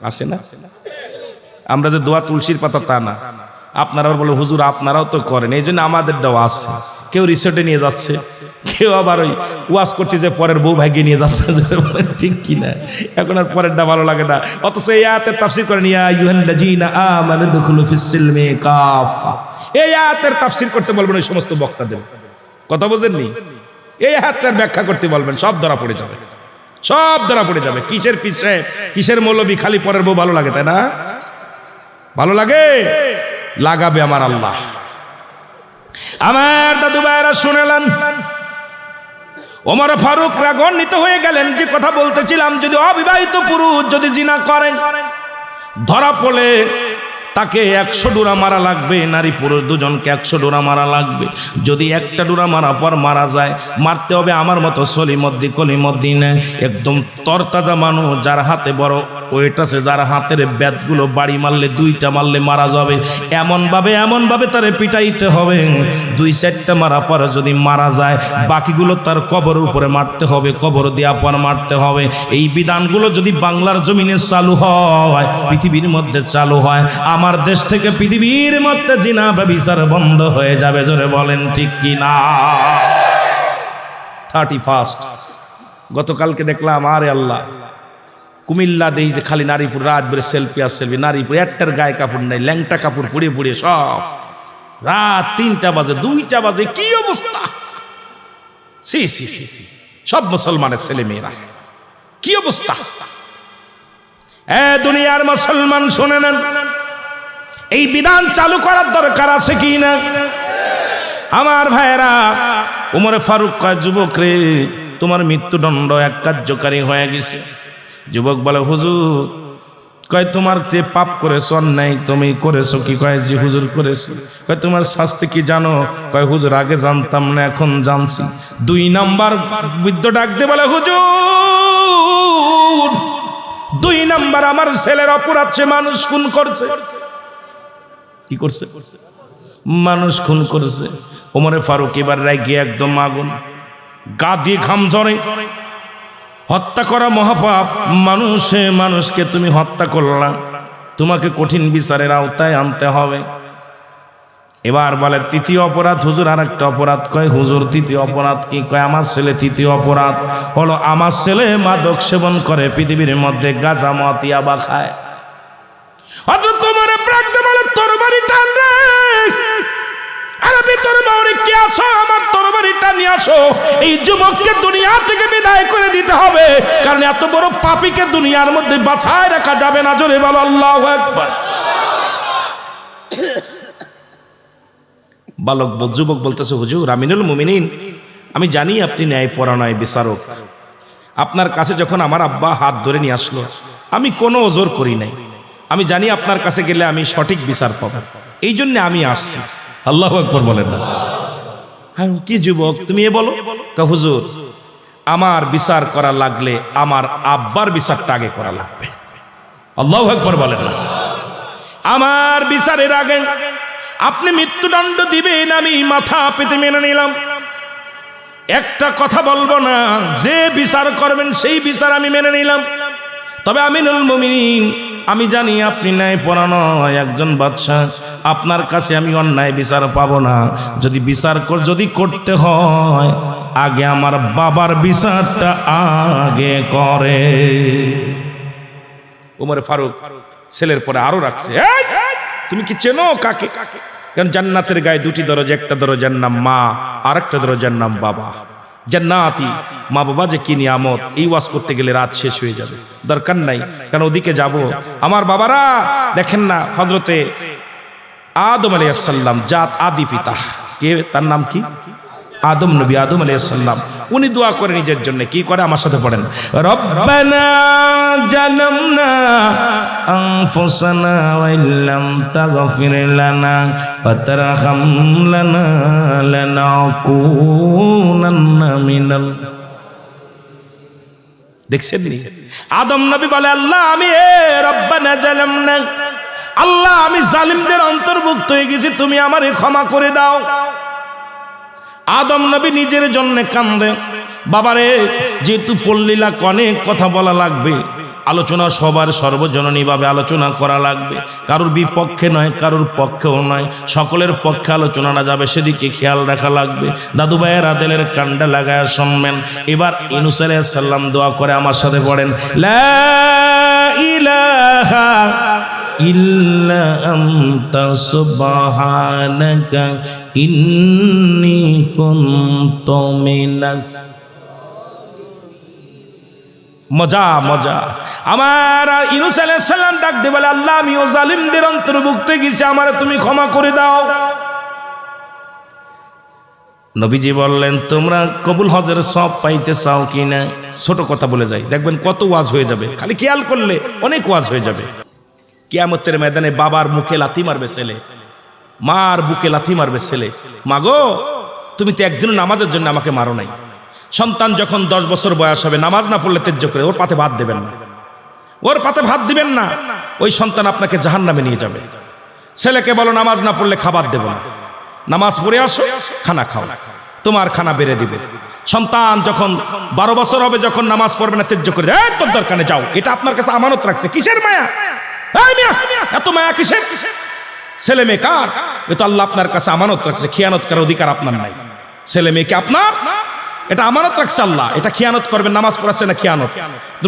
আসে না? আমরা যে দোয়া তুলসীর পাতা তা না, আপনারাও বলে হুজুর আপনারাও তো করেন, এই জন্য আমাদের দেওয়া আছে। কেউ রিসোর্টে নিয়ে যাচ্ছে, কেউ আবার ওই ওয়াজ করছে যে পরের বউ ভাইকে নিয়ে যাচ্ছে, ঠিক কিনা? এখন আর পরেরটা ভালো লাগে না। অথচ এই আয়াতের তাফসীর করেন, ইয়া আইয়ুহাল্লাযীনা আমানু দুখুলু ফিস-সিলমি কাফা। এই আয়াতের তাফসীর করতে বলবেন ওই সমস্ত বক্তাদের, কথা বোঝেননি? এই আয়াতটার ব্যাখ্যা করতে বলবেন, সব ধরা পড়ে যাবে, সব ধরা পড়ে যাবে। কিসের পিছে, কিসের মৌলবি, খালি পরের বউ ভালো লাগে, তাই না? ভালো লাগে, লাগাবে আমার আল্লাহ। আমার দাদু ভাইয়েরা শুনেলেন, ওমর ফারুক রাগান্বিত হয়ে গেলেন। যে কথা বলতেছিলাম, যদি অবিবাহিত পুরুষ যদি জিনা করেন, ধরা পড়লে তাকে 100 ডোরা মারা লাগবে, নারী পুরুষ দুজনকে 100 ডোরা মারা লাগবে। যদি একটা ডোরা মারা পর মারা যায়, মারতে হবে আমার মতো সলিমদ্দি কলিমদ্দিন, একদম তরতাজা মানুষ, যার হাতে বড় ওয়েট আছে, যার হাতের ব্যাতগুলো বাড়ি মারলে 2টা মারলে মারা যাবে, এমনভাবে তারে পিটাইতে হবে। 2-4টা মারা পর যদি মারা যায়, বাকিগুলো তার কবরের উপরে মারতে হবে, কবর দেওয়া পর মারতে হবে। এই বিধানগুলো যদি বাংলার জমিনে চালু হয়, পৃথিবীর মধ্যে চালু হয়, আমার দেশ থেকে পৃথিবীর মধ্যে জিনা ব্যভিচার বন্ধ হয়ে যাবে, জোরে বলেন ঠিক কি না? 31 গতকালকে দেখলাম, আরে আল্লাহ, কুমিল্লা দেই যে খালি নারীপুর রাত বেড়ে সেলফি আর সেলফি, নারীপুর একটার গায়ে কাপড় নাই, ল্যাংটা কাপড় পুড়িয়ে পুড়িয়ে সব, রাত 3টা বাজে 2টা বাজে, কি অবস্থা! সি সি সি সি, সব মুসলমানের ছেলে মেয়েরা, কি অবস্থা! দুনিয়ার মুসলমান শুনে নেন, এই বিধান চালু করার দরকার আছে কি না? আমার ভাইয়েরা, ওমর ফারুক কয়, যুবক রে, তোমার মৃত্যুদণ্ড এক কার্যকারী হয়ে গেছে। যুবক বলে, হুজুর, কয় তোমার যে পাপ করেছ, অন্যায় তুমি করেছো কি? কয় জি হুজুর করেছো। কয় তোমার শাস্তি কি জানো? কয় হুজুর আগে জানতাম না, এখন জানছি। 2 নাম্বার বৃদ্ধ ডাক দিয়ে বলে, হুজুর 2 নাম্বার আমার ছেলের অপরাধ, সে মানুষ খুন করছে। কি করছে? মানুষ খুন করেছে। ওমরে ফারুক এবার রাগে একদম আগুন, গা দিয়ে ঘাম ঝরে। হত্যা করা মহাপাপ, মানুষকে তুমি হত্যা করলা, তোমাকে কঠিন বিচারের আওতায় আনতে হবে। এবার বলে, 3য় অপরাধ হুজুর, আর একটা অপরাধ। কয় হুজুর 3য় অপরাধ কি? কয় আমার ছেলে 3য় অপরাধ হলো আমার ছেলে মাদক সেবন করে, পৃথিবীর মধ্যে গাঁজা মদ ইয়াবা খায়। অথচ তোমার প্রাকতে বলে, তরবারি টান রে, আরে ভিতরে বাড়ি কি আছো, আমার তরবারিটা নিয়ে আসো। এই যুবককে দুনিয়া থেকে বিদায় করে দিতে হবে, কারণ এত বড় পাপীকে দুনিয়ার মধ্যে বাঁচায় রাখা যাবে না। জোরে বলো আল্লাহু আকবার। যুবক বলতেছে, হুজুর আমিনুল মুমিনিন, আমি জানি আপনি ন্যায়পরায়ণ বিচারক। আপনার কাছে যখন আমার আব্বা হাত ধরে নিয়ে আসলো, আমি কোনো ওজোর করি নাই। আমি জানি আপনার কাছে গেলে আমি সঠিক বিচার পাবো, এই জন্য আমি আসছি। আল্লাহু আকবার বলেন না? হ্যাঁ, কি যুবক তুমি এ বলো? হুজুর আমার বিচার করা লাগলে আমার আব্বার বিচারটা আগে করা লাগবে। আল্লাহু আকবার বলেন না? আমার বিচারের আগে আপনি মৃত্যুদণ্ড দিবেন, আমি মাথা পেতে মেনে নিলাম। একটা কথা বলবো না, যে বিচার করবেন সেই বিচার আমি মেনে নিলাম। তবে আমিনুল মুমিনিন, আমি জানি আপনি ন্যায় পরায়ণ একজন বাদশা, আপনার কাছে আমি অন্যায় বিচার পাবো না। যদি বিচার যদি করতে হয়, আগে আমার বাবার বিচারটা আগে করে। ওমর ফারুক ছেলের পরে আরো রাখছে, তুমি কি চেনো কাকে? কারণ জান্নাতের গায়ে দুটি দরজা, একটা দরজার নাম মা, আর একটা দরজার নাম বাবা। জান্নাতি মা বাবা যে কি নিয়ামত, এই ওয়াজ করতে গেলে রাত শেষ হয়ে যাবে, দরকার নাই। কারণ ওদিকে যাব, আমার বাবারা দেখেন না, হযরতে আদম আলাইহিস সালাম জাত আদি পিতা, কে তার নাম কি? আদম নবী, আদম আলাইহিস সালাম। উনি দোয়া করে নিজের জন্য, কি করে? আমার সাথে পড়েন, রব্বানা জালামনা আনফুসানা ওয়া ইল্লাম তাগফির লানা ওয়া তারহামনা লানাকুনান্না মিনাল। দেখছেন নি, আদম নবী বলে, আল্লাহ আমি রব্বানা জালামনা, আল্লাহ আমি জালিমদের অন্তর্ভুক্ত হয়ে গেছি, তুমি আমারে ক্ষমা করে দাও। আদম নবী নিজের জন্য কান্দে। বাবারে, যেহেতু পল্লীলা অনেক কথা বলা লাগবে, আলোচনা সবার সর্বজননী ভাবে আলোচনা করা লাগবে, কারোর বিপক্ষে নয়, কারোর পক্ষেও নয়, সকলের পক্ষে আলোচনাটা যাবে, সেদিকে খেয়াল রাখা লাগবে। দাদু ভাইয়ের আদেলের কান্ডা লাগায় শুনবেন। এবার ইউনূস আলাইহিস সালাম দোয়া করে, আমার সাথে পড়েন, লা ইলাহা ইল্লা আনতা সুবহানাকা ইন্নী কুনতু মিনাস। মজা মজা। আমার ইউনূস আলাইহিস সালাম ডাক দিয়ে বলে, আল্লাহ আমিও জালিমদের অন্তর্ভুক্ত গেছি, আমারে তুমি ক্ষমা করে দাও। নবীজি বললেন, তোমরা কবুল হজের সব পাইতে চাও কিনা? ছোট কথা বলে যাই, দেখবেন কত ওয়াজ হয়ে যাবে, খালি খেয়াল করলে অনেক ওয়াজ হয়ে যাবে। কিয়ামতের ময়দানে বাবার মুখে লাথি মারবে ছেলে, মার বুকে লাথি মারবে ছেলে, মাগো তুমি তো একদিন নামাজের জন্য আমাকে মারো নাই। সন্তান যখন 10 বছর বয়স হবে, নামাজ না পড়লে তেজ্য করে ওর পাতে ভাত দেবেন না, ওর পাতে ভাত দিবেন না, ওই সন্তান আপনাকে জাহান্নামে নিয়ে যাবে। ছেলেকে বলো নামাজ না পড়লে খাবার দেব না, নামাজ পড়ে আসো, খানা খাও, তোমার খানা বেড়ে দিবে। সন্তান যখন 12 বছর হবে, যখন নামাজ পড়বে না, তেজ্য করে তোর দরকারে যাও, এটা আপনার কাছে আমানত রাখছে, কিসের মায়া? এত মায়া কিসের? ছেলে মেয়ে কার? এ তো আল্লাহ আপনার কাছে আমানত রাখছে, খিয়ানত করার অধিকার আপনার নাই। ছেলে মেয়েকে আপনার এটা আমানত রাখছে আল্লাহ, এটা খিয়ানত করবেন। নামাজ পড়াচ্ছে না খিয়ানত,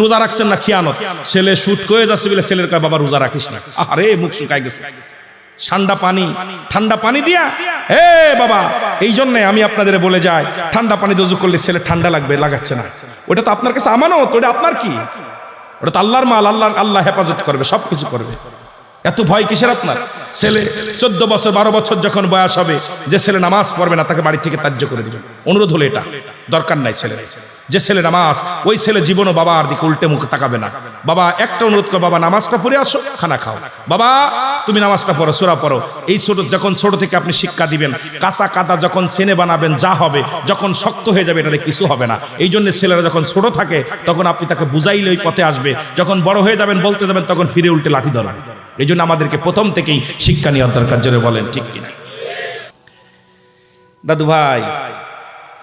রোজা রাখছেন না খিয়ানত। ছেলে শুট করে যাচ্ছে বলে ছেলের কয় বাবা রোজা রাখিস না, আরে মুখ শুকাই গেছে, ঠান্ডা পানি দিয়া এ বাবা। এই জন্য আমি আপনাদের বলে যাই, ঠান্ডা পানি দোজু করলে ছেলে ঠান্ডা লাগবে, লাগাচ্ছে না, ওটা তো আপনার কাছে আমানত, ওটা আপনার কি? ওটা তো আল্লাহর মাল, আল্লাহ হেফাজত করবে, সবকিছু করবে। এত ভয় কিসের আপনার? ছেলে 14 বছর 12 বছর যখন বয়স হবে, যে ছেলে নামাজ পড়বে না তাকে বাড়ি থেকে ত্যায্য করে দিবেন। অনুরোধ হলো এটা, দরকার নাই ছেলে। যে ছেলে নামাজ, ওই ছেলে জীবনও বাবার দিকে উল্টে মুখে তাকাবে না। বাবা একটা অনুরোধ কর, বাবা নামাজটা পড়ে আসো, খানা খাও, বাবা তুমি নামাজটা পড়ো, সূরা পড়ো। এই যখন ছোট থেকে আপনি শিক্ষা দিবেন, কাঁচা কাদা যখন ছেনে বানাবেন যা হবে, যখন শক্ত হয়ে যাবে এটাতে কিছু হবে না। এই জন্য ছেলেরা যখন ছোট থাকে তখন আপনি তাকে বুঝাইলে ওই পথে আসবে, যখন বড় হয়ে যাবেন বলতে যাবেন তখন ফিরে উল্টে লাঠি ধরবে। এই জন্য আমাদেরকে প্রথম থেকেই শিক্ষা নেওয়ার দরকার, জোরে বলেন ঠিক কিনা? দাদু ভাই,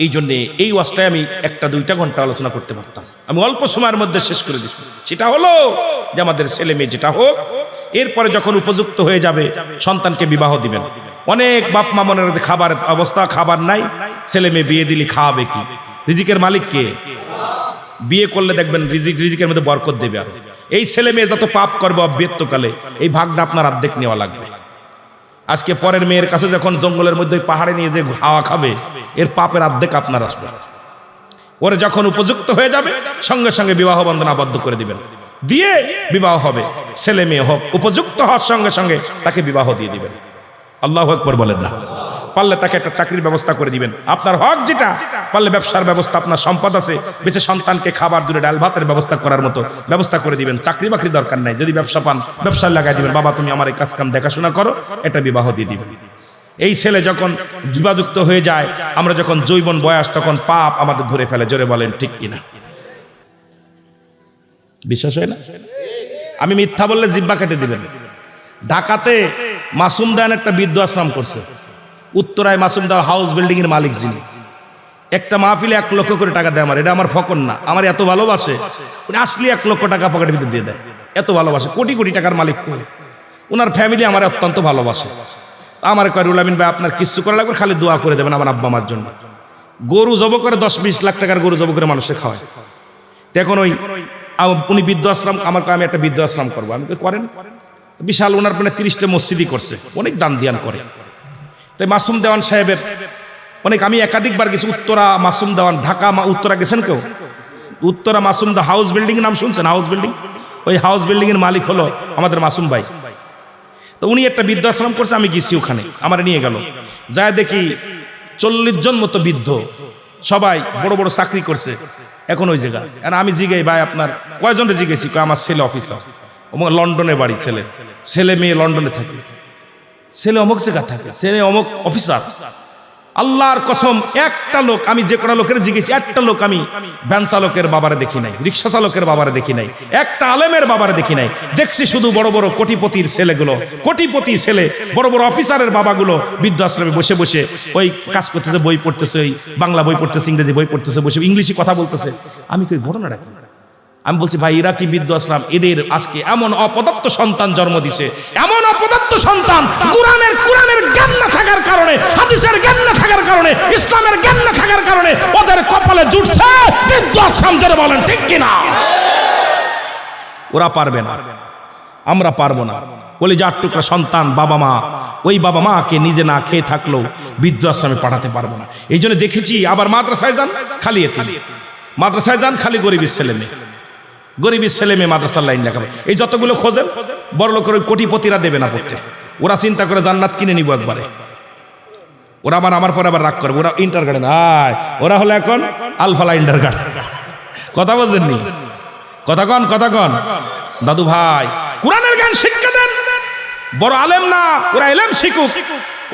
এই জন্য এই ওয়াজটায় আমি 1-2 ঘন্টা আলোচনা করতে পারতাম, আমি অল্প সময়ের মধ্যে শেষ করে দিচ্ছি। সেটা হলো যে আমাদের ছেলে মেয়ে যেটা হোক, এরপরে যখন উপযুক্ত হয়ে যাবে সন্তানকে বিবাহ দিবেন। অনেক বাপ মা মনের মধ্যে খাবার অবস্থা, খাবার নাই, ছেলে মেয়ে বিয়ে দিলে খাওয়াবে কি? রিজিকের মালিক কে? বিয়ে করলে দেখবেন রিজিকের মধ্যে বরকত দেবে। আর এই ছেলে মেয়ে যত পাপ করবে অব্যক্তকালে, এই ভাগটা আপনার অর্ধেক নেওয়া লাগবে। আজকে পরের মেয়ের কাছে যখন জঙ্গলের মধ্যে পাহাড়ে নিয়ে যে হাওয়া খাবে, এর পাপের অর্ধেক আপনার আসবে। ওরে যখন উপযুক্ত হয়ে যাবে সঙ্গে সঙ্গে বিবাহ বন্ধন আবদ্ধ করে দিবেন, দিয়ে বিবাহ হবে। ছেলে মেয়ে হোক, উপযুক্ত হওয়ার সঙ্গে সঙ্গে তাকে বিবাহ দিয়ে দিবেন। আল্লাহু আকবার বলেন না? পারলে তাকে একটা চাকরির ব্যবস্থা করে দিবেন, আপনার হক যেটা। পারলে ব্যবসার ব্যবস্থা, আপনার সম্পদ আছে, বেঁচে সন্তানকে খাবার দুটো ডাল ভাতের ব্যবস্থা করার মতো ব্যবস্থা করে দিবেন। চাকরি বাকরি দরকার নাই, যদি ব্যবসা পান ব্যবসায় লাগাই দিবেন, বাবা তুমি আমার এই কাজ কাম দেখাশোনা করো, এটা বিবাহ দিয়ে দিবেন। এই ছেলে যখন বিবাহযুক্ত হয়ে যায়, আমরা যখন যৌবন বয়স, তখন পাপ আমাদের ধরে ফেলে, জোরে বলেন ঠিক কিনা? বিশ্বাস হয় না? আমি মিথ্যা বললে জিব্বা কেটে দিবেন। ঢাকাতে মাসুম দান একটা বৃদ্ধ আশ্রম করছে, উত্তরায় মাসুম দা হাউস বিল্ডিং এর মালিক যিনি, একটা মাহফিলে 1 লক্ষ করে টাকা দেয় আমার, এটা আমার ফকর না, আমার এত ভালোবাসে উনি আসলে 1 লক্ষ টাকা পকেটের ভিতরে দিয়ে দেয়, এত ভালোবাসে, কোটি কোটি টাকার মালিক তো ওনার ফ্যামিলি আমার অত্যন্ত ভালোবাসে। আমার কয় রুহুল আমিন ভাই আপনার কিছু করা লাগবে, খালি দোয়া করে দেবেন আমার আব্বা আমার জন্য। গরু জব করে 10-20 লাখ টাকার গরু জব করে মানুষকে খাওয়ায়। এখন ওই উনি বৃদ্ধাশ্রম, আমার আমি একটা বৃদ্ধাশ্রম করবো, আমি করেন, বিশাল ওনার মানে 30টা মসজিদই করছে, অনেক দান দিয়ান করে। তাই মাসুম দেওয়ান সাহেবের অনেক, আমি একাধিকবার গেছি উত্তরা মাসুম দেওয়ান, ঢাকা উত্তরা গেছেন কেউ? উত্তরা মাসুম দা হাউস বিল্ডিং নাম শুনছেন? হাউস বিল্ডিং, ওই হাউস বিল্ডিং এর মালিক হলো আমাদের মাসুম ভাই। তো উনি একটা বৃদ্ধাশ্রম করছে, আমি গেছি ওখানে, আমার নিয়ে গেল, যায় দেখি 40 জন মতো বৃদ্ধ, সবাই বড় বড় চাকরি করছে এখন ওই জায়গায়। আর আমি জিগাই ভাই আপনার কয়জনকে জিগেছি, আমার ছেলে অফিসার, লন্ডনে বাড়ি, ছেলে মেয়ে লন্ডনে থাকে, ছেলে অমুক জায়গা থাকে, ছেলে অমুক অফিসার। আল্লাহর কসম একটা লোক, আমি যে কটা লোকের জিজ্ঞেসি, একটা লোক আমি ভ্যান চালকের বাবারে দেখি নাই, রিক্সা চালকের বাবারে দেখি নাই, একটা আলেমের বাবারে দেখি নাই। দেখছি শুধু বড় বড় কোটিপতির ছেলেগুলো, কোটিপতি ছেলে, বড় বড় অফিসারের বাবাগুলো বৃদ্ধাশ্রমে বসে বসে ওই কাজ করতেছে, বই পড়তেছে, ওই বাংলা বই পড়তেছে, ইংরেজি বই পড়তেছে, বসে ইংলিশে কথা বলতেছে। আমি কই ঘটনা রাখি, আমি বলছি ভাই ইরাকি বৃদ্ধাশ্রম, এদের আজকে এমন অপদার্থ সন্তান জন্ম দিছে, এমন অপদার্থ সন্তান, কোরআনের জ্ঞান না থাকার কারণে, হাদিসের জ্ঞান না থাকার কারণে, ইসলামের জ্ঞান না থাকার কারণে ওদের কপালে জুটছে বৃদ্ধাশ্রম। যারা বলেন ঠিক কিনা? ওরা পারবে না, আমরা পারবো না। বলি যে 8 টুকরা সন্তান, বাবা মা, ওই বাবা মাকে নিজে না খেয়ে থাকলেও বৃদ্ধাশ্রমে পাঠাতে পারবো না। এই জন্য দেখেছি আবার মাদ্রাসায় যান খালি এতিম, মাদ্রাসায় যান খালি গরিবের ছেলে মেয়ে, গরিবের ছেলে মেয়ে মাদ্রাসার লাইন লেখাবে। এই যতগুলো খোঁজেন বড় লোকের ওই কোটিপতিরা দেবে না পড়তে, ওরা চিন্তা করে জান্নাত কিনে নিব একবারে। ওরা আমার পরে আবার রাগ করবে, ওরা ইন্টার গার্ডেন, ওরা হলো এখন আলফালা ইন্টার গার্ডেন। কথা বলছেননি? কথা কন দাদু ভাই, কোরআনের জ্ঞান শিক্ষা দেন। বড় আলেম না, ওরা এলেম শিখুক,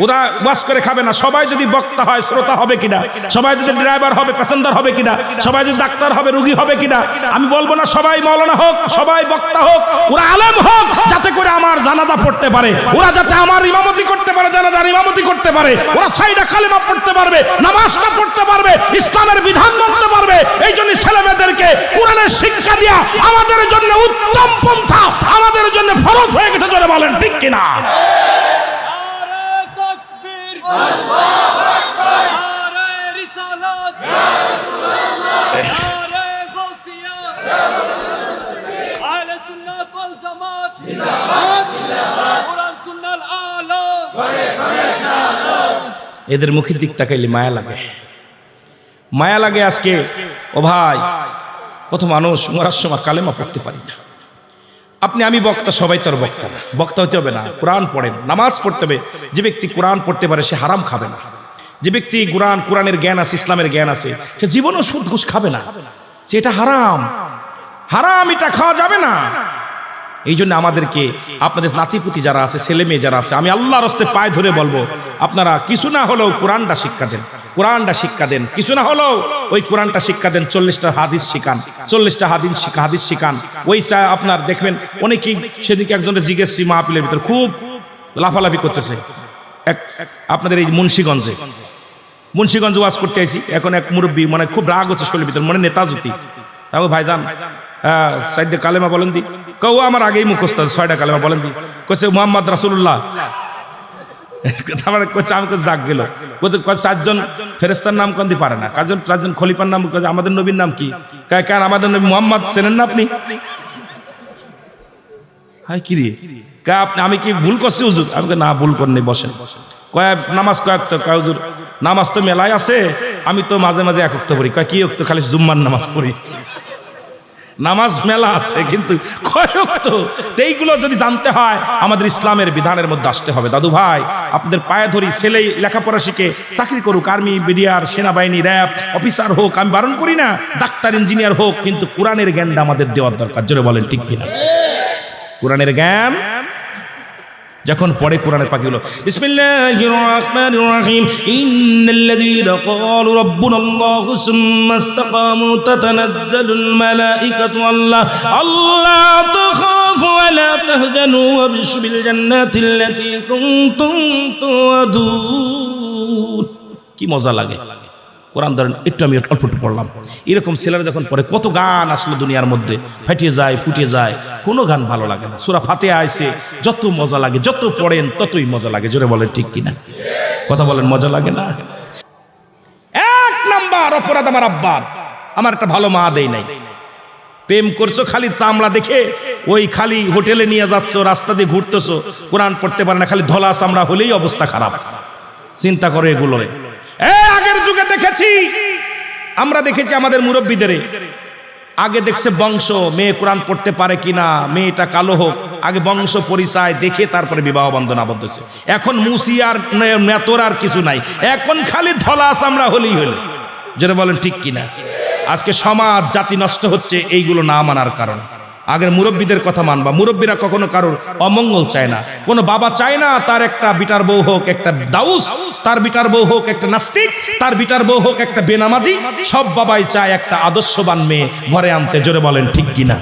ওরা ওয়াজ করে খাবে না। সবাই যদি বক্তা হয়, শ্রোতা হবে কিনা? সবাই যদি ড্রাইভার হবে, প্যাসেঞ্জার হবে কিনা? সবাই যদি ডাক্তার হবে, রুগী হবে কিনা? আমি বলবো না সবাই মাওলানা হোক, সবাই বক্তা হোক, ওরা আলেম হোক, যাতে করে আমার জানাজা পড়তে পারে, ওরা যাতে আমার ইমামতি করতে পারে, জানাজার ইমামতি করতে পারে, ওরা সাইডা কালেমা পড়তে পারবে, নামাজটা পড়তে পারবে, ইসলামের বিধান মানতে পারবে। এই জন্য ছেলেমেয়েদেরকে কোরআনের শিক্ষা দিয়া আমাদের জন্য উত্তম পন্থা, আমাদের জন্য ফরজ হয়ে গেছে। যারা বলেন ঠিক কিনা? আল্লাহু আকবার, নারে রিসালাত, ইয়া রাসূলুল্লাহ, নারে গাউসিয়া, ইয়া রাসূলুল্লাহ, আহলে সুন্নাত ওয়াল জামাত, জিন্দাবাদ জিন্দাবাদ, কোরআন সুন্নাল আলো, ঘরে ঘরে আলো। এদের মুখের দিক তাকাইলে মায়া লাগে, মায়া লাগে। আজকে ও ভাই, কত মানুষ মরার সময় কালেমা পড়তে পারি না। আপনি আমি বক্তা, সবাই তোর বক্তা না, বক্তা হতে হবে না। কোরআন পড়েন, নামাজ পড়তে হবে। যে ব্যক্তি কোরআন পড়তে পারে সে হারাম খাবে না। যে ব্যক্তি কোরআনের জ্ঞান আছে, ইসলামের জ্ঞান আছে, সে জীবনও সুদ ঘুষ খাবে না। যে এটা হারাম, হারাম, এটা খাওয়া যাবে না। এই জন্য আমাদেরকে, আপনাদের নাতিপুতি যারা আছে, ছেলে মেয়ে যারা আছে, আমি আল্লাহর হস্তে পায়ে ধরে বলবো, আপনারা কিছু না হলেও কোরআনটা শিক্ষা দেন, কোরআনটা শিক্ষা দেন। কিছু না হলেও ওই কোরআনটা শিক্ষা দেন। 40টা হাদিস শিখান, 40টা হাদিস শিখান। ওই আপনার দেখবেন অনেকেই, সেদিকে একজনের জিজ্ঞেস মাহফিলের ভিতর খুব লাফালাফি করতেছে, আপনাদের এই মুন্সিগঞ্জে ওয়াজ করতে আইছি। এখন এক মুরব্বী মানে খুব রাগ হচ্ছে শরীরের ভিতর, মনে নেতা জ্যোতি, তাও ভাইজান 4 কালেমা বলেন দি। কেউ আমার আগেই মুখস্থ 6টা কালেমা বলেন দি। কইছে মুহাম্মদ রাসূলুল্লাহ। আমি ডাক গেল, 4 জন ফেরেশতার নাম কোন দি পারে না, 4 জন খলিফার নাম, আমাদের নবীর নাম কি? কেন আমাদের নবী মুহাম্মদ চেনেন না আপনি? হাই কি রে, আমি কি ভুল করছি হুজুর? আমি না ভুল করিনি, বসেন। নামাজ কয়েক হুজুর, নামাজ তো মেলাই আছে, আমি তো মাঝে মাঝে এক ওয়াক্ত পড়ি। কি ওয়াক্ত? খালি জুম্মার নামাজ পড়ি। নামাজ মেলা আছে, কিন্তু কয় ওয়াক্ত? এইগুলো যদি জানতে হয় আমাদের ইসলামের বিধানের মধ্যে আসতে হবে। দাদু ভাই, আপনাদের পায়ে ধরি, ছেলে লেখাপড়া শিখে চাকরি করুক, আর্মি, বিডিআর, সেনাবাহিনী, র্যাব অফিসার হোক, আমি বারণ করি না, ডাক্তার, ইঞ্জিনিয়ার হোক, কিন্তু কোরআনের জ্ঞানটা আমাদের দেওয়ার দরকার। জোরে বলেন ঠিক কিনা? কোরআনের জ্ঞান যখন পড়ে কোরআনের পাখি হলো বিসমিল্লাহির রাহমানির রাহিম, ইন্নাল্লাযীনা ক্বালু রাব্বুনাল্লাহু সুম্মা ইসতাকামু তাতানাজ্জালুল মালাঈকাতু আল্লা তাখাফু ওয়া লা তাহজানু ওয়াবশিরুল জান্নাতিল্লাতী কুনতুম তুআদুন। কি মজা লাগে! কোরআন ধরেন একটু আমি অল্প একটু পড়লাম, এরকম ছেলেরা যখন পড়ে কত গান আসলো দুনিয়ার মধ্যে, ফাটিয়ে যায় ফুটে যায়, কোনো গান ভালো লাগে না। সূরা ফাতিহা আইছে, যত মজা লাগে, যত পড়েন ততই মজা লাগে। জোরে বলেন ঠিক কিনা? কথা বলেন, মজা লাগে না? এক নাম্বার অপরাধ আমার আব্বার, আমার একটা ভালো মা দেই নাই। প্রেম করছো খালি চামড়া দেখে, ওই খালি হোটেলে নিয়ে যাচ্ছ, রাস্তা দিয়ে ঘুরতেছো, কোরআন পড়তে পারে না, খালি ধলা চামড়া হলেই অবস্থা খারাপ। চিন্তা করো এগুলো। আগের যুগে দেখেছি, আমরা দেখেছি আমাদের মুরব্বীদের, আগে দেখছে বংশ, মেয়ে কোরআন পড়তে পারে কিনা, মেয়েটা কালো হোক, আগে বংশ পরিচয় দেখে তারপরে বিবাহ বন্ধন আবদ্ধ হচ্ছে। এখন মুসি আর নেতর আর কিছু নাই, এখন খালি ধলা চামড়া হলেই হলো। যেটা বলেন ঠিক কিনা? আজকে সমাজ জাতি নষ্ট হচ্ছে এইগুলো না মানার কারণে। আগের মুরব্বীদের কথা মানবা। মুরব্বীরা কখনো কারোর অমঙ্গল চায় না। কোনো বাবা চায় না তার একটা বিটার বউ হোক একটা দাউস, তার বিটার বউ হোক একটা নাস্তিক, তার বিটার বউ হোক একটা বেনামাজি। সব বাবাই চায় একটা আদর্শবান মেয়ে ঘরে আনতে। জোরে বলেন ঠিক কিনা?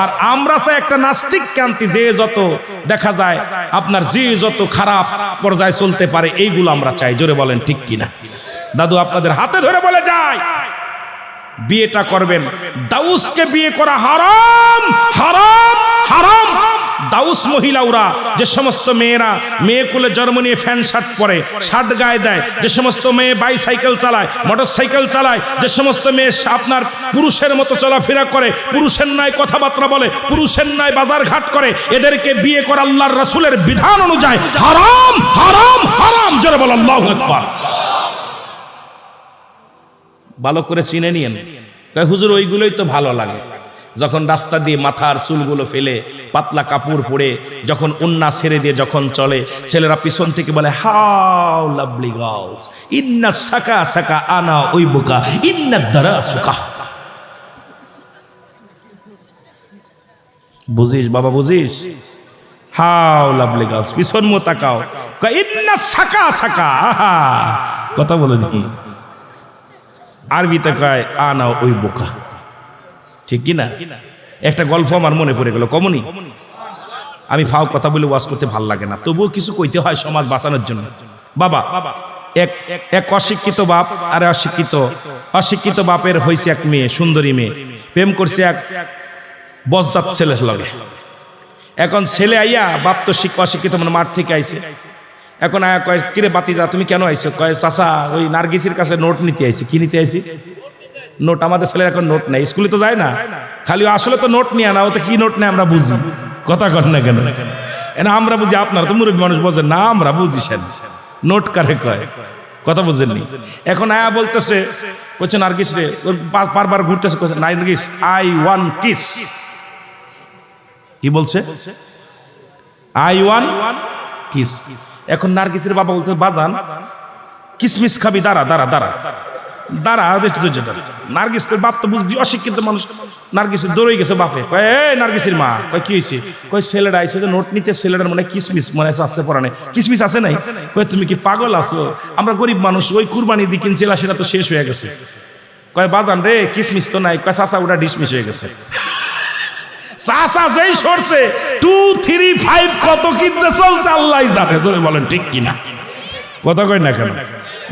আর আমরা চাই একটা নাস্তিক কান্তি, যে যত দেখা যায় আপনার যে যত খারাপ পর্যায়ে চলতে পারে, এইগুলো আমরা চাই। জোরে বলেন ঠিক কিনা? দাদু আপনাদের হাতে ধরে বলে যায়, বিয়েটা করবেন, দাউসকে বিয়ে করা হারাম, হারাম, হারাম। দাউস মহিলা ওরা, যে সমস্ত মেয়েরা মেয়ে কোলে জন্ম নিয়ে ফ্যান শার্ট পরে, শার্ট গায়ে দেয়, যে সমস্ত মেয়ে বাইসাইকেল চালায়, মোটর সাইকেল চালায়, যে সমস্ত মেয়ে আপনার পুরুষের মতো চলাফেরা করে, পুরুষের ন্যায় কথাবার্তা বলে, পুরুষের ন্যায় বাজার ঘাট করে, এদেরকে বিয়ে করা আল্লাহর রাসূলের বিধান অনুযায়ী হারাম, হারাম, হারাম। জোরে বল আল্লাহু আকবার। ভালো করে চিনে নিয়েন। হুজুর ওইগুলোই তো ভালো লাগে, যখন রাস্তা দিয়ে মাথার চুলগুলো ফেলে পাতলা কাপড় পরে যখন উন্না ছেড়ে দিয়ে যখন চলে, ছেলেরা পিছন থেকে বলে হাউ লাভলি গার্লস, ইন্না সাকা সাকা আনা ওই বোকা ইন্না দারা সুকা। বুঝিস বাবা, বুঝিস? হাউ লাভলি গার্লস, পিছন মো তাকাও, ইন্না সাকা সাকা। আহা, কথা বলে দেখি। আরবিতে কয় আনা ওই বোকা, ঠিক কিনা? একটা গল্প আমার মনে পড়ে গেল, কমনি। আমি ফাও কথা বলে ওয়াজ করতে ভাল লাগে না, তবুও কিছু কইতে হয় সমাজ বাঁচানোর জন্য। বাবা, এক অশিক্ষিত বাপ আর অশিক্ষিত বাপের হয়েছে এক মেয়ে, সুন্দরী মেয়ে, প্রেম করছে এক বজ্জাত ছেলে লাগে। এখন ছেলে আইয়া, বাপ তো অশিক্ষিত, মানে মাঠ থেকে আইছে। এখন আয়া কয়, কিরে বাতিজা তুমি কেন আইছো? কয় চাচা ওই নার্গিসের কাছে নোট নিতে আইছি। কি নিতে আইছি? নোট। আমাদের ছেলের এখন নোট নেই, স্কুলে তো যায় না, খালি আসলে তো নোট নিয়ে না, ও তো কি নোট নেই আমরা বুঝি। কথা কর না কেন? এনা আমরা বুঝি, আপনারা তো মুরব্বী মানুষ বোঝেন না, আমরা বুঝি। নোট কারে কয়? কথা বুঝেননি? এখন আয়া বলতেছে, কইছে নার্গিস রে, বারবার ঘুরতেছে, কইছে নার্গিস আই ওয়ান কিস। কি বলছে? I one kiss. এখন নার্গিসের বাবা বলতে, বাজান কিসমিস খাবি, দাঁড়া দাঁড়া দাঁড়া দাঁড়া। নার্গিসের বাপ তো বুঝবি অশিক্ষিত মানুষ, নার্গিসের দৌড়ে গেছে বাপে, কয় এই নার্গিসের মা, কয় কি হয়েছে? কয় ছেলেটা আইছে নোট নিতে, ছেলেটার মানে কিসমিস মনে আছে, আসতে পড়া নেই, কিসমিস আছে নাই? কয় তুমি কি পাগল আছো? আমরা গরিব মানুষ, ওই কুরবানি দিয়ে কিনছিলা, সেটা তো শেষ হয়ে গেছে। কয় বাজান রে কিসমিস তো নাই। কয় চাচা ওটা ডিসমিস হয়ে গেছে। চাচা যেই সরছে 2, 3, 5 কত কিনতে চলছে আল্লাহ জানে। জোরে বলেন ঠিক কিনা? কথা কই না কেন?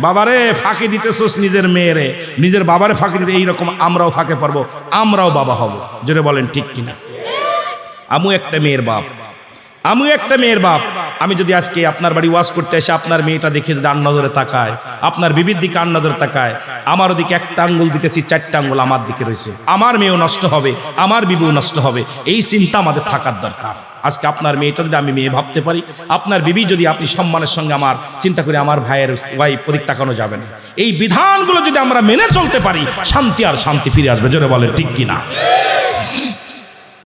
বাবারে ফাঁকি দিতেছস নিজের মেয়েরে, নিজের বাবারে ফাঁকি দিতে। এইরকম আমরাও ফাঁকে পারবো, আমরাও বাবা হব। জোরে বলেন ঠিক কিনা? আমু একটা মেয়ের বাপ, আমি যদি আজকে আপনার বাড়ি ওয়াজ করতে এসে আপনার মেয়েটা দেখে যদি আন্নজরে তাকায়, আপনার বিবির দিকে আন্নজরে তাকায়, আমার ওদিকে একটা আঙ্গুল দিতেছি, 4টা আঙ্গুল আমার দিকে রয়েছে, আমার মেয়েও নষ্ট হবে, আমার বিবিও নষ্ট হবে, এই চিন্তা আমাদের থাকার দরকার। আজকে আপনার মেয়েটা যদি আমি মেয়ে ভাবতে পারি, আপনার বিবি যদি আপনি সম্মানের সঙ্গে আমার চিন্তা করি, আমার ভাইয়ের ওয়াইফ ওদিক তাকানো যাবে না। এই বিধানগুলো যদি আমরা মেনে চলতে পারি, শান্তি আর শান্তি ফিরে আসবে। জোরে বলেন ঠিক কিনা?